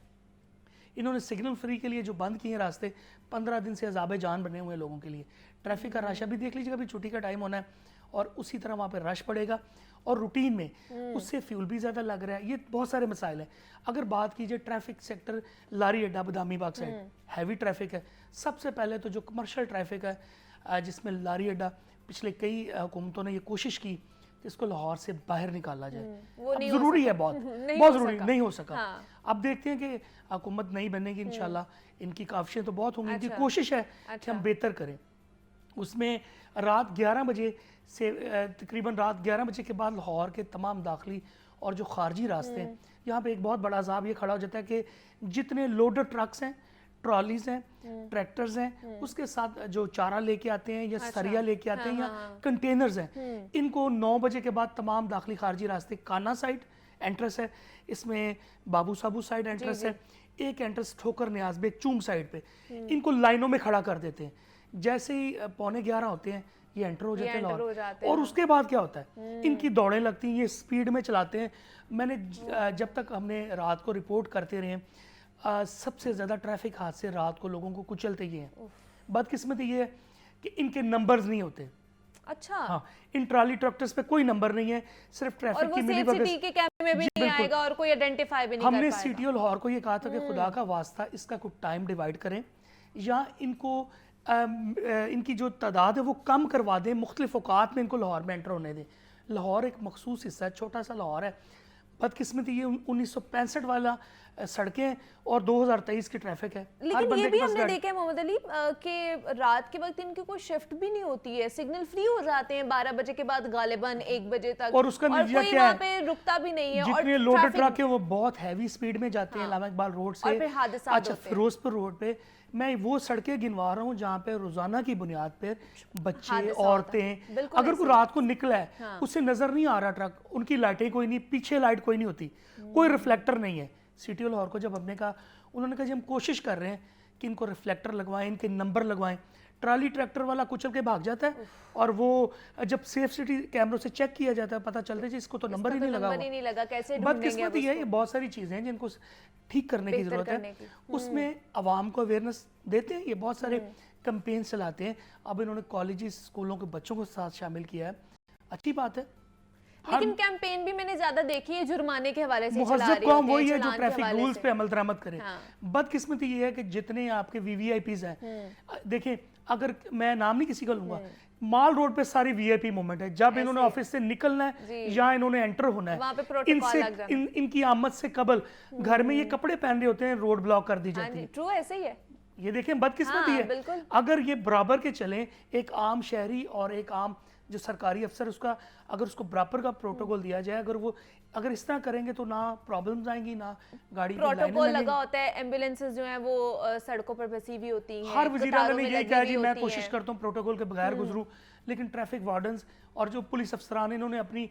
इन्होंने सिग्नल फ्री के लिए जो बंद किए हैं रास्ते, 15 दिन से अजाब जान बने हुए लोगों के लिए। ट्रैफिक का रश अभी देख लीजिएगा, अभी छुट्टी का टाइम होना है और उसी तरह वहाँ पे रश पड़ेगा और रूटीन में उससे फ्यूल भी ज़्यादा लग रहा है। ये बहुत सारे मसाइल हैं। अगर बात कीजिए ट्रैफिक सेक्टर, लारी अड्डा Badami Bagh side heavy traffic है। सबसे पहले तो जो कमर्शियल ट्रैफिक है जिसमें लारी अड्डा, पिछले कई हुकूमतों ने ये कोशिश की कि इसको लाहौर से बाहर निकाला जाए, अब ज़रूरी है, बहुत ज़रूरी, नहीं हो सका। अब देखते हैं कि हुकूमत नहीं बनेगी इंशाल्लाह, इनकी काविशें तो बहुत होंगी, इनकी कोशिश है कि हम बेहतर करें। उसमें रात 11 बजे से तकरीबन रात 11 बजे के बाद लाहौर के तमाम दाखिली और जो खारजी रास्ते हैं, यहाँ पे एक बहुत बड़ा अज़ाब ये खड़ा हो जाता है कि जितने लोडर ट्रक्स हैं, ट्रॉलीज हैं, ट्रैक्टर्स हैं, उसके साथ जो चारा लेके आते हैं या सरिया लेके आते हैं या कंटेनर्स हैं, इनको 9 बजे के बाद तमाम दाखिली खारजी रास्ते, काना साइड एंट्रेंस है, इसमें बाबू साबू साइड एंट्रेंस है, एक एंट्रेंस ठोकर न्याज बेग चूम साइड पे, इनको लाइनों में खड़ा कर देते हैं। जैसे ही 11:15 होते हैं ये एंटर हो जाते हैं और उसके बाद क्या होता है, इनकी दौड़ें लगती हैं, ये स्पीड में चलाते हैं। मैंने जब तक हमने रात को रिपोर्ट करते रहे, सबसे ज़्यादा ट्रैफिक हादसे रात को लोगों को कुचलते ही हैं। बदकिस्मती ये है कि इनके नंबर्स नहीं होते। अच्छा। हाँ, इन ट्राली ट्रैक्टर्स पे कोई नंबर नहीं है, सिर्फ ट्रैफिक की मिली बगस के कैमरे में भी नहीं आएगा और कोई आइडेंटिफाई भी नहीं कर पाएगा। हमने सिटी लाहौर को ये कहा था कि खुदा का वास्ता इसका कुछ टाइम डिवाइड करें या इनको इनकी जो तादाद है वो कम करवा दें, मुख्तलिफ औकात में इनको लाहौर में एंटर होने दें। लाहौर एक मखसूस हिस्सा है, छोटा सा लाहौर है। बदकिस्मती ये 1965 वाला सड़कें और 2023 की ट्रैफिक है। हर लेकिन बंदे ये के भी पास हमने गाड़ी- देखा है मोहम्मद अली कि रात के वक्त इनकी कोई शिफ्ट भी नहीं होती है, सिग्नल फ्री हो जाते हैं 12 बजे के बाद गालिबन 1 बजे तक, और उसका नतीजा कोई क्या वहाँ है? पे रुकता भी नहीं है, जितने और लोडेड ट्रैफिक ट्रक है वो बहुत हैवी स्पीड में जाते हैं इलामा इकबाल रोड से। और फिर हादसा अच्छा, फिरोजपुर रोड पे मैं वो सड़कें गिनवा रहा हूँ जहाँ पे रोजाना की बुनियाद पर बच्चे, हादसा औरतें, बिल्कुल अगर कोई ऐसे। रात को निकला है उससे नजर नहीं आ रहा ट्रक, उनकी लाइटें कोई नहीं, पीछे लाइट कोई नहीं होती, कोई रिफ्लेक्टर नहीं है। सिटी लाहौर को जब हमने कहा, उन्होंने कहा जी हम कोशिश कर रहे हैं कि इनको रिफ्लेक्टर लगवाएं, इनके नंबर लगवाएं। ट्राली ट्रैक्टर वाला कुचल के भाग जाता है, और वो जब सेफ सिटी कैमरों से चेक किया जाता है पता चलता है जी इसको तो नंबर ही नहीं लगा नंबर ही नहीं लगा, कैसे ढूंढेंगे अब बदकिस्मती है। ये बहुत सारी चीजें हैं जिनको ठीक करने की बेहतर जरूरत करने है। की। उसमें आवाम को अवेयरनेस देते हैं, ये बहुत सारे कैंपेन चलाते हैं। अब इन्होंने कॉलेजेस स्कूलों के बच्चों को साथ शामिल किया है, अच्छी बात है। लेकिन कैंपेन भी मैंने ज्यादा देखी है जुर्माने के हवाले से चला मुहज्जब रही कौम होती वही है जो चालान के ट्रैफिक हवाले रूल्स से। पे अमल दरामद करे। हाँ। बदकिस्मती ये है कि जितने आपके वीवीआईपीज हैं, देखें अगर मैं नाम नहीं किसी का लूंगा, माल रोड पे सारी वीआईपी मोमेंट है। जब इन्होंने ऑफिस से निकलना है या इन्होंने एंटर होना वहाँ पे है, प्रोटोकॉल इनसे लग जाना। इनकी आमद से कबल घर में ये कपड़े पहन रहे होते हैं, रोड ब्लॉक कर दी जाती है। ट्रू, ऐसे ही है। ये देखें बदकिस्मती हाँ, है। बिल्कुल। अगर ये बराबर के चलें, एक आम शहरी और एक आम जो सरकारी अफसर, उसका अगर उसको बराबर का प्रोटोकॉल दिया जाए, अगर इस तरह करेंगे तो ना प्रॉब्लम्स आएंगी, ना गाड़ी की लाइनें प्रोटोकॉल लगेंगी। लगा होता है, एम्बुलेंसेस जो हैं वो सड़कों पर बसी हुई होती हैं, हर वज़ीर आज़म कतारों ने में यही लगी कहा हुई जी मैं होती कोशिश हैं। करता हूँ प्रोटोकॉल के बगैर गुजरूँ, लेकिन ट्रैफिक वार्डन्स और जो पुलिस अफसरान इन्होंने अपनी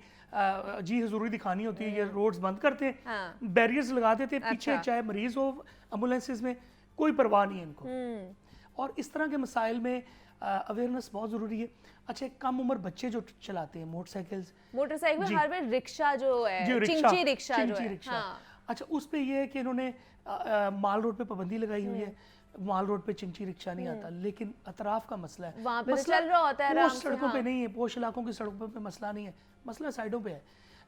जी हजूरी दिखानी होती है, ये रोड्स बंद करते हैं, हाँ। बैरियर्स लगा देते हैं पीछे, अच्छा। चाहे मरीज हो एम्बुलेंसेज में, कोई परवाह नहीं है इनको। और इस तरह के मसाइल में अवेयरनेस बहुत ज़रूरी है। अच्छा, एक कम उम्र बच्चे जो चलाते हैं मोटरसाइकिल, हर में रिक्शा जो है, जी चिंची रिक्शा जो चिंची है, रिक्शा। हाँ। अच्छा, उस पे ये है कि इन्होंने माल रोड पे पाबंदी लगाई हुई है, माल रोड पे चिंची रिक्शा नहीं आता, लेकिन अतराफ का मसला है, वहाँ पे तो मसला चल रहा होता है आराम पोश से, सड़कों पे हाँ। नहीं है, पोश इलाकों की सड़कों पे मसला नहीं है, मसला साइडों पे है।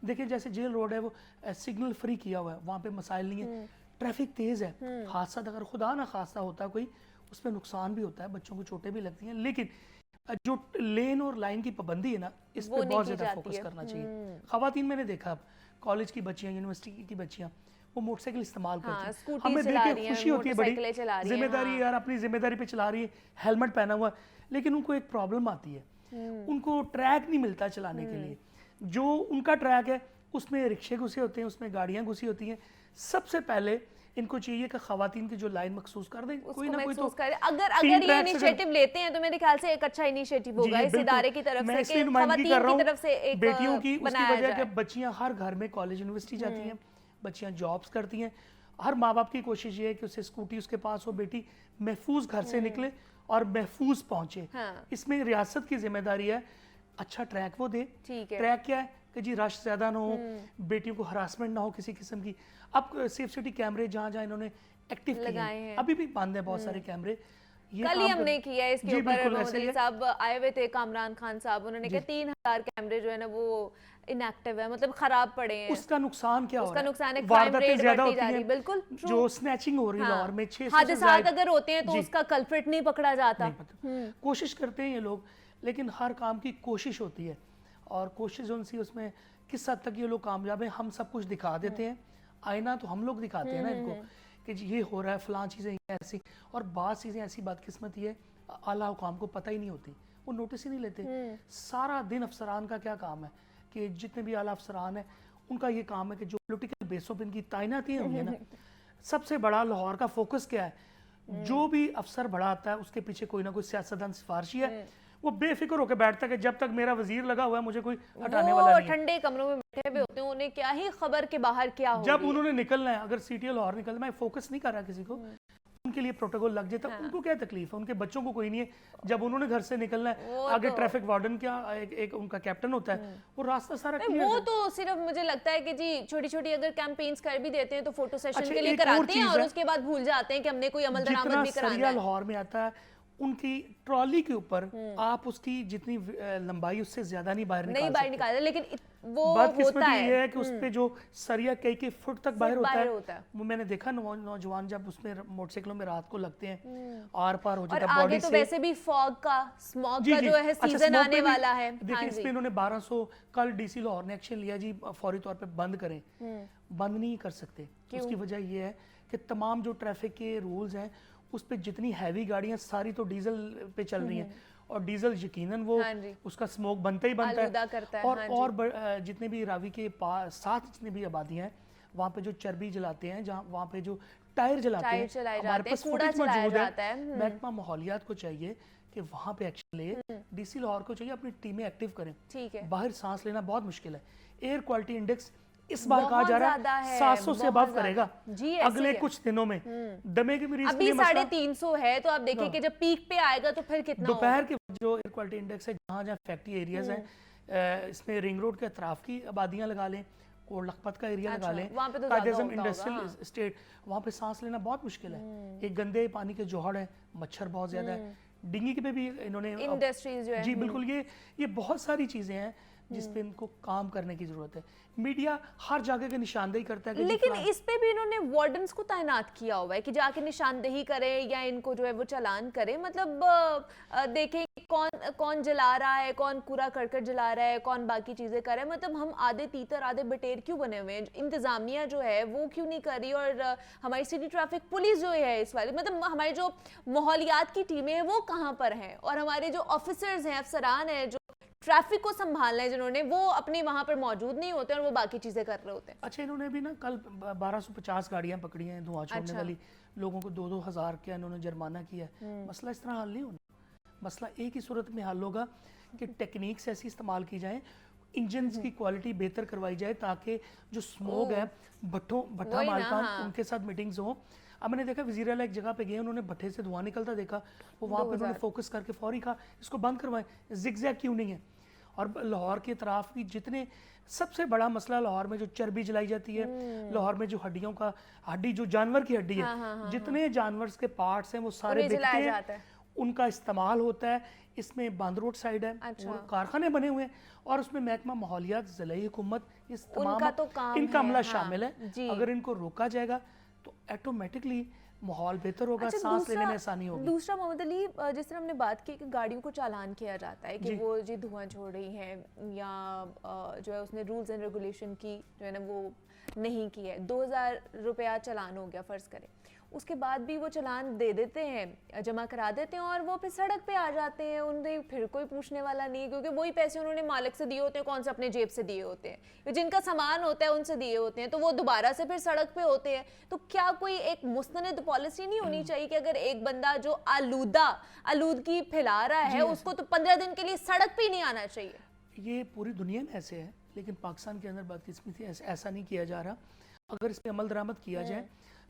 देखिए जैसे जेल रोड है वो सिग्नल फ्री किया हुआ है, वहाँ पे मसाइल नहीं है, ट्रैफिक तेज है, हादसा अगर खुदा ना खास्ता होता कोई, उसमें नुकसान भी होता है, बच्चों को चोटें भी लगती हैं, लेकिन जो लेन और लाइन की पाबंदी है ना, इस वो पे नहीं बहुत की ज्यादा जाती फोकस है। करना चाहिए। खवातीन मैंने देखा अब कॉलेज की बच्चियां, यूनिवर्सिटी की बच्चियां, वो मोटरसाइकिल इस्तेमाल हाँ, करती हैं, स्कूटी हमें चला देख रही के हैं, खुशी होती है, मोटरसाइकिलें चला बड़ी रही हैं, जिम्मेदारी हाँ। यार, अपनी जिम्मेदारी पे चला रही है, हेलमेट पहना हुआ, लेकिन उनको एक प्रॉब्लम आती है, उनको ट्रैक नहीं मिलता चलाने के लिए। जो उनका ट्रैक है उसमें रिक्शे घुसे होते हैं, उसमें गाड़ियां घुसी होती हैं। सबसे पहले इनको चाहिए कि खवातीन की जो लाइन मखसूस कर दें, कोई ना कोई तो अगर तीन ये tracks इनिशिएटिव लेते हैं तो मेरे ख्याल से एक अच्छा इनिशिएटिव होगा इस इदारे की तरफ मैं से इसलिए कि नुमाइंदगी कर खवातीन रहा की हूं तरफ से एक बेटियों की, उसकी बनाया वजह जाए। कि बच्चियां हर घर में कॉलेज यूनिवर्सिटी जाती हैं, बच्चियां जॉब्स करती हैं, हर माँ बाप की कोशिश ये है कि उसे स्कूटी उसके पास हो, बेटी महफूज घर से निकले और महफूज पहुंचे। हाँ। इसमें रियासत की जिम्मेदारी है, अच्छा ट्रैक वो दे। ठीक है। ट्रैक क्या है कि जी रश ज्यादा ना हो, बेटियों को हरासमेंट ना हो किसी किस्म की। अब सेफ सिटी कैमरे जहाँ जहाँ इन्होंने एक्टिव किए लगाए हैं, हैं। अभी भी बंद है बहुत सारे कैमरे। ये कल ही काम हमने कर- किया है इसके जी, ऊपर, बिल्कुल मोहम्मद ऐसे ही अली है। साहब आए हुए थे, कामरान खान साहब, उन्होंने कहा 3000 कैमरे जो है ना वो इनएक्टिव है, मतलब खराब पड़े हैं। उसका नुकसान क्या हो उसका रहा नुकसान है, crime वारदातें rate ज्यादा बढ़ती होती जा रही, हैं, बिल्कुल, true। जो स्नैचिंग हो रही है हाँ। लाहौर में 600 से हादसात ज्यादा अगर होते हैं तो जी। उसका कल्प्रिट नहीं पकड़ा जाता। नहीं पता। कोशिश करते हैं ये लोग, लेकिन हर काम की कोशिश होती है, और कोशिश उनसी उसमें किस हद तक ये लोग कामयाब हैं। हम सब कुछ दिखा देते हैं, आईना तो हम लोग दिखाते हैं ना इनको कि जी ये हो रहा है, फलां चीज़ें ऐसी, और बात चीज़ें ऐसी बदकिस्मती है आला हुकाम को पता ही नहीं होती, वो नोटिस ही नहीं लेते। सारा दिन अफसरान का क्या काम है कि जितने भी आला अफसरान हैं उनका ये काम है कि जो पोलिटिकल बेसों पर इनकी तैनाती हुई है ना, सबसे बड़ा लाहौर का फोकस क्या है, जो भी अफसर बड़ा आता है उसके पीछे कोई ना कोई सियासतदान सिफारशी है, वो बेफिक्र होकर बैठता है कि जब तक मेरा वजीर लगा हुआ है मुझे कोई हटाने वाला वो नहीं है। ठंडे कमरों में बैठे हुए होते हैं, उन्हें क्या ही खबर के बाहर क्या हो जब उन्होंने निकलना है, अगर सिटी लाहौर निकलना, मैं फोकस नहीं कर रहा किसी को, उनके लिए प्रोटोकॉल लग जाता है, उनको क्या तकलीफ है, उनके बच्चों को कोई नहीं है। जब उन्होंने घर से निकलना है, आगे ट्रैफिक वार्डन क्या एक उनका कैप्टन होता है, वो रास्ता सारा क्लियर वो तो सिर्फ मुझे लगता है कि जी छोटी छोटी अगर कैंपेन्स कर भी देते हैं तो फोटो सेशन अच्छा, के लिए एक और कराते हैं चीज़ और है, उसके बाद भूल जाते हैं कि हमने कोई अमल दरामद जितना भी कराना सरिया है। लाहौर में आता है, उनकी ट्रॉली के ऊपर आप उसकी जितनी लंबाई उससे ज्यादा नहीं बाहर नहीं बाहर निकालते, लेकिन वो होता बदकिस्मती है। ये है कि उस पे जो सरिया कई फुट तक बाहर बाहर होता होता है, है। वो मैंने देखा नौजवान जब उसमें मोटरसाइकिलों में रात को लगते हैं, आर पार हो और जाता है आगे बॉडी तो से। वैसे भी फॉग का, स्मॉग जी, का जी। जो है अच्छा, सीजन स्मोक आने पे भी वाला है। देखिए हाँ इस जी। पे इन्होंने 1200 कल डीसी लाहौर ने एक्शन लिया जी, फौरी तौर पे बंद करें, बंद नहीं कर सकते। उसकी वजह ये है कि तमाम जो ट्रैफिक के रूल्स हैं उस पे जितनी हैवी गाड़ियां सारी तो डीजल पे चल रही हैं और डीजल यकीनन वो उसका स्मोक बनता ही बनता आलूदा है, करता है, और जितने भी रावी के पास साथ जितनी भी आबादियां हैं वहाँ पे जो चर्बी जलाते हैं, जहाँ वहाँ पे जो टायर जलाते हैं, हमारे पास फुटेज मौजूद है। महकमा माहौलियात को चाहिए कि वहाँ पे एक्शन ले, डीसी लाहौर को चाहिए अपनी टीमें एक्टिव करें। ठीक है, बाहर सांस लेना बहुत मुश्किल है। एयर क्वालिटी इंडेक्स इस बार कहा जा रहा है 700 से अबव करेगा जी, अगले कुछ दिनों में। दमे के मरीज अभी 350 है, तो आप देखिए कि जब पीक पे आएगा तो फिर कितना दोपहर के जो एयर क्वालिटी इंडेक्स है, जहाँ जहाँ फैक्ट्री एरियाज हैं, इसमें रिंग रोड के अतराफ की आबादियां लगा लें, कोट लखपत का एरिया लगा लें, कायद-ए-आज़म इंडस्ट्रियल स्टेट, वहाँ पे सांस लेना बहुत मुश्किल है। एक गंदे पानी के जोहड़ है, मच्छर बहुत ज्यादा है, डिंगी पे भी इन्होंने इंडस्ट्रीज जो है जी बिल्कुल, ये बहुत सारी चीजें हैं जिस पे इनको काम करने की जरूरत है। मीडिया हर जगह की निशानदेही करता है कि लेकिन इस पे भी इन्होंने वार्डन्स को तैनात किया हुआ है कि जाके निशानदेही करें या इनको जो है वो चालान करें, मतलब देखें कौन जला रहा है, कौन कूड़ा करकट जला रहा है, कौन बाकी चीजें कर रहा है। मतलब हम आधे तीतर आधे बटेर क्यों बने हुए हैं? इंतजामिया जो है वो क्यों नहीं कर रही? और हमारी सिटी ट्रैफिक पुलिस जो है इस वाले, मतलब हमारी जो माहौलियात की टीमें हैं वो कहाँ पर हैं? और हमारे जो ऑफिसर्स हैं, अफसरान हैं जो ट्रैफिक को संभालना है जिन्होंने, वो अपने वहां पर मौजूद नहीं होते और वो बाकी चीजें कर रहे होते हैं। अच्छा, इन्होंने भी ना कल 1250 गाड़ियां पकड़ी हैं धुआं छोड़ने वाली, लोगों को 2-2 हज़ार का इन्होंने जुर्माना किया है। मसला इस तरह हल नहीं होना। मसला एक ही सूरत में हल होगा कि टेक्निक्स ऐसी इस्तेमाल की जाए, इंजन की क्वालिटी बेहतर करवाई जाए, ताकि जो स्मोक है भट्ठा मालकान उनके साथ मीटिंग्स हो। अब मैंने देखा वज़ीर आला एक जगह पे गए, उन्होंने भट्ठे से धुआं निकलता देखा, वो वहाँ पे उन्होंने फोकस करके फौरी कहा इसको बंद करवाएं, जिगजैग क्यों नहीं है। और लाहौर के तरफ भी जितने, सबसे बड़ा मसला लाहौर में जो चर्बी जलाई जाती है, लाहौर में जो हड्डी जो जानवर की हड्डी है, जितने जानवर के पार्ट्स हैं वो सारे बिकते हैं, उनका इस्तेमाल होता है। इसमें बांद रोड साइड है, कारखाने बने हुए हैं और उसमें महकमा माहौलियात, ज़िलाई हुकूमत, इस तमाम इनका अमला शामिल है। अगर इनको रोका जाएगा तो ऑटोमेटिकली माहौल बेहतर होगा, सांस लेने में आसानी होगी। दूसरा मोहम्मद अली, जिस तरह हमने बात की कि गाड़ियों को चालान किया जाता है कि वो जी धुआं छोड़ रही हैं या जो है उसने रूल्स एंड रेगुलेशन की जो है ना वो नहीं की है, 2000 रुपया चालान हो गया फ़र्ज़ करें, उसके बाद भी वो चालान दे देते हैं, जमा करा देते हैं और वो फिर सड़क पे आ जाते हैं, उन्हें फिर कोई पूछने वाला नहीं, क्योंकि वही पैसे उन्होंने मालिक से दिए होते हैं, कौन से अपने जेब से दिए होते हैं, जिनका सामान होता है उनसे दिए होते हैं, तो वो दोबारा से फिर सड़क पे होते हैं। तो क्या कोई एक मुस्तनद पॉलिसी नहीं होनी चाहिए कि अगर एक बंदा जो आलूदगी फैला रहा है उसको तो 15 दिन के लिए सड़क पे ही नहीं आना चाहिए? ये पूरी दुनिया में ऐसे है, लेकिन पाकिस्तान के अंदर बदकिस्मती ऐसा नहीं किया जा रहा। अगर इस पर अमल दरामद किया जाए,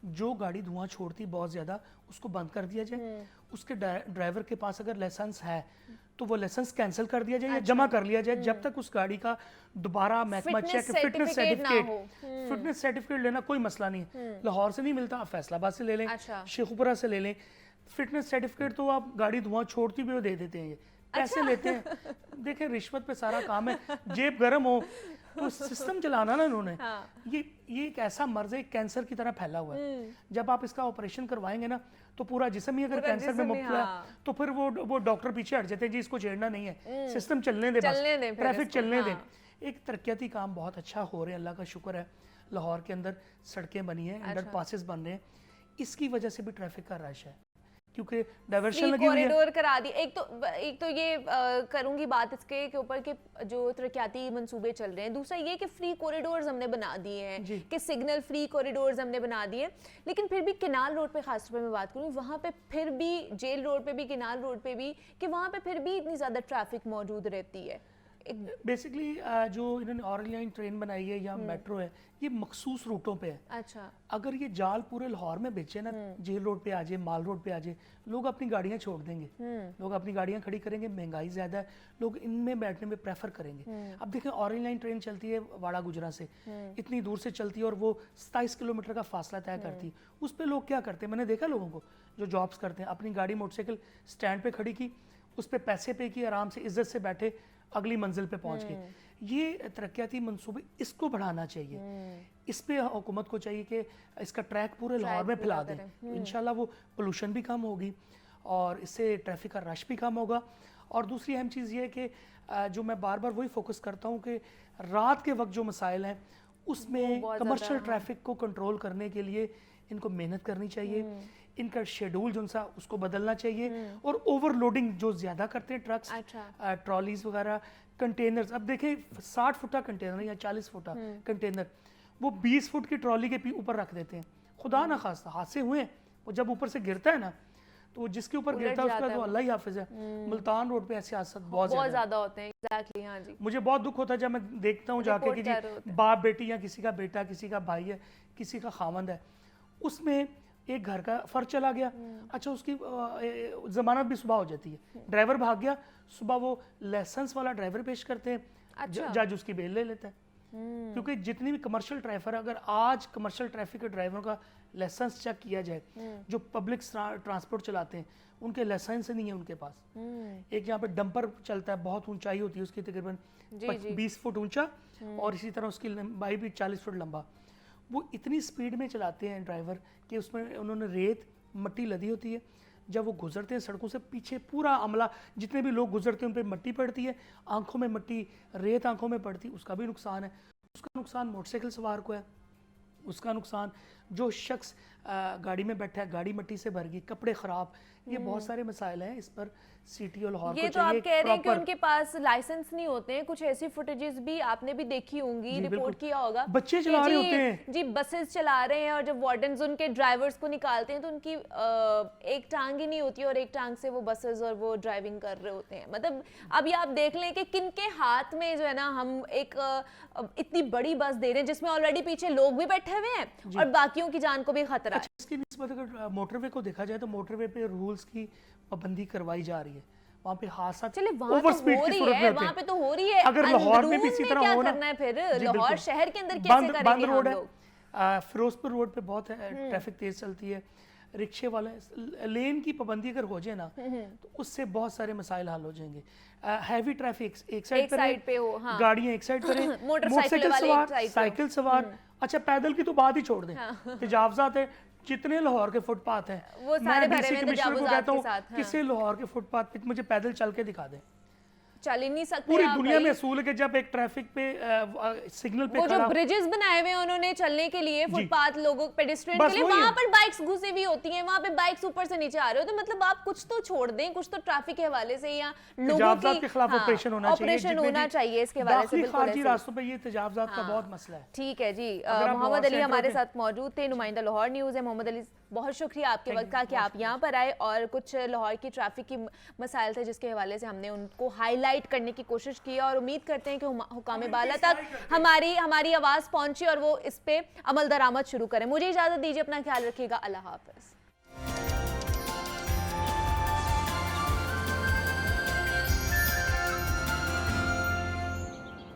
जो गाड़ी धुआं छोड़ती बहुत ज़्यादा उसको बंद कर दिया जाए, उसके ड्राइवर के पास अगर लाइसेंस है तो वो लाइसेंस कैंसिल कर दिया जाए या जमा कर लिया जाए, जब तक उस गाड़ी का दोबारा महकमा चेक, फिटनेस सर्टिफिकेट लेना कोई मसला नहीं है। लाहौर से नहीं मिलता, आप फैसलाबाद से ले लें, शेखुपुरा से ले लें। फिटनेस सर्टिफिकेट तो आप गाड़ी धुआं छोड़ती हुई दे देते हैं, ये पैसे लेते हैं। देखें, रिश्वत पे सारा काम है, जेब गर्म हो तो सिस्टम चलाना ना इन्होंने। ये एक ऐसा मर्ज है, कैंसर की तरह फैला हुआ है। जब आप इसका ऑपरेशन करवाएंगे ना तो पूरा जिस्म ही अगर कैंसर में मुब्तला है तो फिर वो डॉक्टर पीछे हट जाते हैं, जी इसको छेड़ना नहीं है, सिस्टम चलने दे, बस ट्रैफिक चलने दे। एक तरक्याती काम बहुत अच्छा हो रहे हैं, अल्लाह का शुक्र है। लाहौर के अंदर सड़कें बनी हैं, अंडर पासेस बन रहे हैं, इसकी वजह से भी ट्रैफिक का रश है, क्योंकि डाइवर्शन लगी हुई है। कॉरिडोर करा दी। एक तो ये करूंगी बात इसके के ऊपर कि जो तरक्याती मंसूबे चल रहे हैं, दूसरा ये कि फ्री कॉरिडोर्स हमने बना दिए हैं, कि सिग्नल फ्री कॉरिडोर्स हमने बना दिए, लेकिन फिर भी किनाल रोड पे खास तौर पे मैं बात करूँ, वहाँ पे फिर भी जेल रोड पे भी, किनाल रोड पे भी, कि वहाँ पे फिर भी इतनी ज़्यादा ट्रैफिक मौजूद रहती है। बेसिकली जो इन्होंने ऑरेंज लाइन ट्रेन बनाई है या मेट्रो है, ये मखसूस रूटों पे है। अच्छा, अगर ये जाल पूरे लाहौर में बेचे ना, जेल रोड पे आ जाए, माल रोड पे आ जाए, लोग अपनी गाड़ियां छोड़ देंगे, लोग अपनी गाड़ियां खड़ी करेंगे, महंगाई ज्यादा है, लोग इनमें बैठने में प्रेफर करेंगे। अब देखें, ऑरेंज लाइन ट्रेन चलती है वाड़ा गुजरा से, इतनी दूर से चलती है और वो 27 किलोमीटर का फासला तय करती है। उस पर लोग क्या करते हैं, मैंने देखा लोगों को जो जॉब्स करते हैं, अपनी गाड़ी मोटरसाइकिल स्टैंड पे खड़ी की, उस पर पैसे पे किए, आराम से इज्जत से बैठे, अगली मंजिल पे पहुंच गए। ये तरक्याती मंसूबे, इसको बढ़ाना चाहिए। इस पे हुकूमत को चाहिए कि इसका ट्रैक पूरे लाहौर में फैला दें, तो इंशाल्लाह वो पोल्यूशन भी कम होगी और इससे ट्रैफिक का रश भी कम होगा। और दूसरी अहम चीज़ ये है कि जो मैं बार बार वही फोकस करता हूँ कि रात के वक्त जो मसाइल हैं उसमें कमर्शियल ट्रैफिक को कंट्रोल करने के लिए इनको मेहनत करनी चाहिए, इनका शेड्यूल जो सा उसको बदलना चाहिए, और ओवरलोडिंग जो ज़्यादा करते हैं ट्रक्स, ट्रॉलीज वगैरह, कंटेनर्स। अब देखें 60 फुटा कंटेनर या 40 फुटा कंटेनर वो 20 फुट की ट्रॉली के ऊपर रख देते हैं। खुदा ना खास्ता हादसे हुए हैं, वो जब ऊपर से गिरता है ना तो जिसके ऊपर गिरता है उसका तो अल्लाह ही हाफिज है। मुल्तान रोड पे ऐसे हादसे बहुत ज्यादा होते हैं। एग्जैक्टली, हाँ जी। मुझे बहुत दुख होता है जब मैं देखता हूँ जाके कि जी बाप बेटी या किसी का बेटा, किसी का भाई है, किसी का खामंद है, उसमें एक घर का फर्ज चला गया, अच्छा उसकी जमानत भी सुबह हो जाती है, ड्राइवर भाग गया, सुबह वो लाइसेंस वाला ड्राइवर पेश करते हैं, जज उसकी बेल ले लेता है। क्योंकि जितनी भी कमर्शियल ड्राइवर, अगर आज कमर्शियल ट्रैफिक के ड्राइवरों का लाइसेंस चेक किया जाए, जो पब्लिक ट्रांसपोर्ट चलाते हैं उनके लाइसेंस नहीं है उनके पास। एक यहाँ पे डंपर चलता है, बहुत ऊंचाई होती है उसकी, तकरीबन 20 फुट ऊंचा, और इसी तरह उसकी लंबाई भी 40 फुट लंबा। वो इतनी स्पीड में चलाते हैं ड्राइवर कि उसमें उन्होंने रेत मट्टी लदी होती है, जब वो गुजरते हैं सड़कों से, पीछे पूरा अमला जितने भी लोग गुजरते हैं उन पर मट्टी पड़ती है, आंखों में मट्टी, रेत आंखों में पड़ती है, उसका भी नुकसान है। उसका नुकसान मोटरसाइकिल सवार को है, उसका नुकसान जो शख्स गाड़ी में बैठा है, गाड़ी मट्टी से भर गई, कपड़े ख़राब, ये बहुत सारे मसाइल हैं। इस पर सिटी और लाहौर ये को तो आप कह रहे हैं कि proper- उनके पास लाइसेंस नहीं होते हैं। कुछ ऐसी फुटेजेस भी आपने भी देखी होंगी, रिपोर्ट किया होगा, बच्चे चला रहे होते हैं जी बसेस चला रहे हैं, और जब वार्डन्स उनके ड्राइवर्स को निकालते हैं तो उनकी एक टांग ही नहीं होती और एक टांग से वो बसेस और वो ड्राइविंग कर रहे होते हैं। मतलब अभी आप देख लें कि किनके हाथ में जो है ना, हम एक इतनी बड़ी बस दे रहे हैं जिसमें ऑलरेडी पीछे लोग भी बैठे हुए हैं और बाकियों की जान को भी खतरा है। इसकी निस्बत अगर मोटरवे को देखा जाए तो मोटरवे पे रूल्स की पाबंदी करवाई जा रही है, वहाँ पे हादसा ओवर स्पीड की सूरत में वहाँ पे तो हो रही है। अगर लाहौर में भी इसी तरह क्या हो ना, करना है फिर लाहौर शहर के अंदर कैसे बंद करेंगे रोड हम है, लोग? फिरोजपुर रोड पे बहुत ट्रैफिक तेज चलती है, रिक्शे वाले, लेन की पाबंदी अगर हो जाए ना तो उससे बहुत सारे मसाइल हल हो जाएंगे। हैवी ट्रैफिक एक साइड पे हो, हाँ। गाड़ियाँ एक साइड पर हैं, मोटरसाइकिल सवार, साइकिल सवार, अच्छा पैदल की तो बात ही छोड़ दें, तजावजात है, जितने लाहौर के फुटपाथ हैं, वो सारे भरे हुए कमिश्नर को कहता हूँ हाँ। किसी लाहौर के फुटपाथ पे मुझे पैदल चल के दिखा दें। चल ही नहीं सकते पूरी आप दुनिया भाई। में असूल है कि जब एक ट्रैफिक पे सिग्नल पे वो जो खड़ा, ब्रिजेस बनाए हुए हैं उन्होंने चलने के लिए, फुटपाथ लोगों पेडेस्ट्रियन बस के लिए, वही है। वहां पर बाइक्स घुसी हुई होती हैं, वहां पे बाइक्स ऊपर से नीचे आ रहे हो, तो मतलब आप कुछ तो छोड़ दें, कुछ तो ट्रैफिक के हवाले से या लोगों तजावजात के खिलाफ ऑपरेशन होना चाहिए, ऑपरेशन होना चाहिए इसके हवाले से। बिल्कुल खारजी ऐसे। रास्तों पे ये तजावजात का बहुत मसला है। ठीक है जी, अगर आप मोहम्मद लाहौर अली से हमारे एंटर साथ मौजूद थे, नुमाइंदा लाहौर न्यूज़ है। मोहम्मद अली, बहुत शुक्रिया आपके वक्त का कि आप यहाँ पर आए और कुछ लाहौर की ट्रैफिक की मसाइल थे जिसके हवाले से हमने उनको हाईलाइट करने की कोशिश की, और उम्मीद करते हैं कि हुकाम बाला तक हमारी आवाज़ पहुँचे और वो इस पे अमल दरामद शुरू करें। मुझे इजाज़त दीजिए, अपना ख्याल रखिएगा, अल्लाह हाफ़िज़।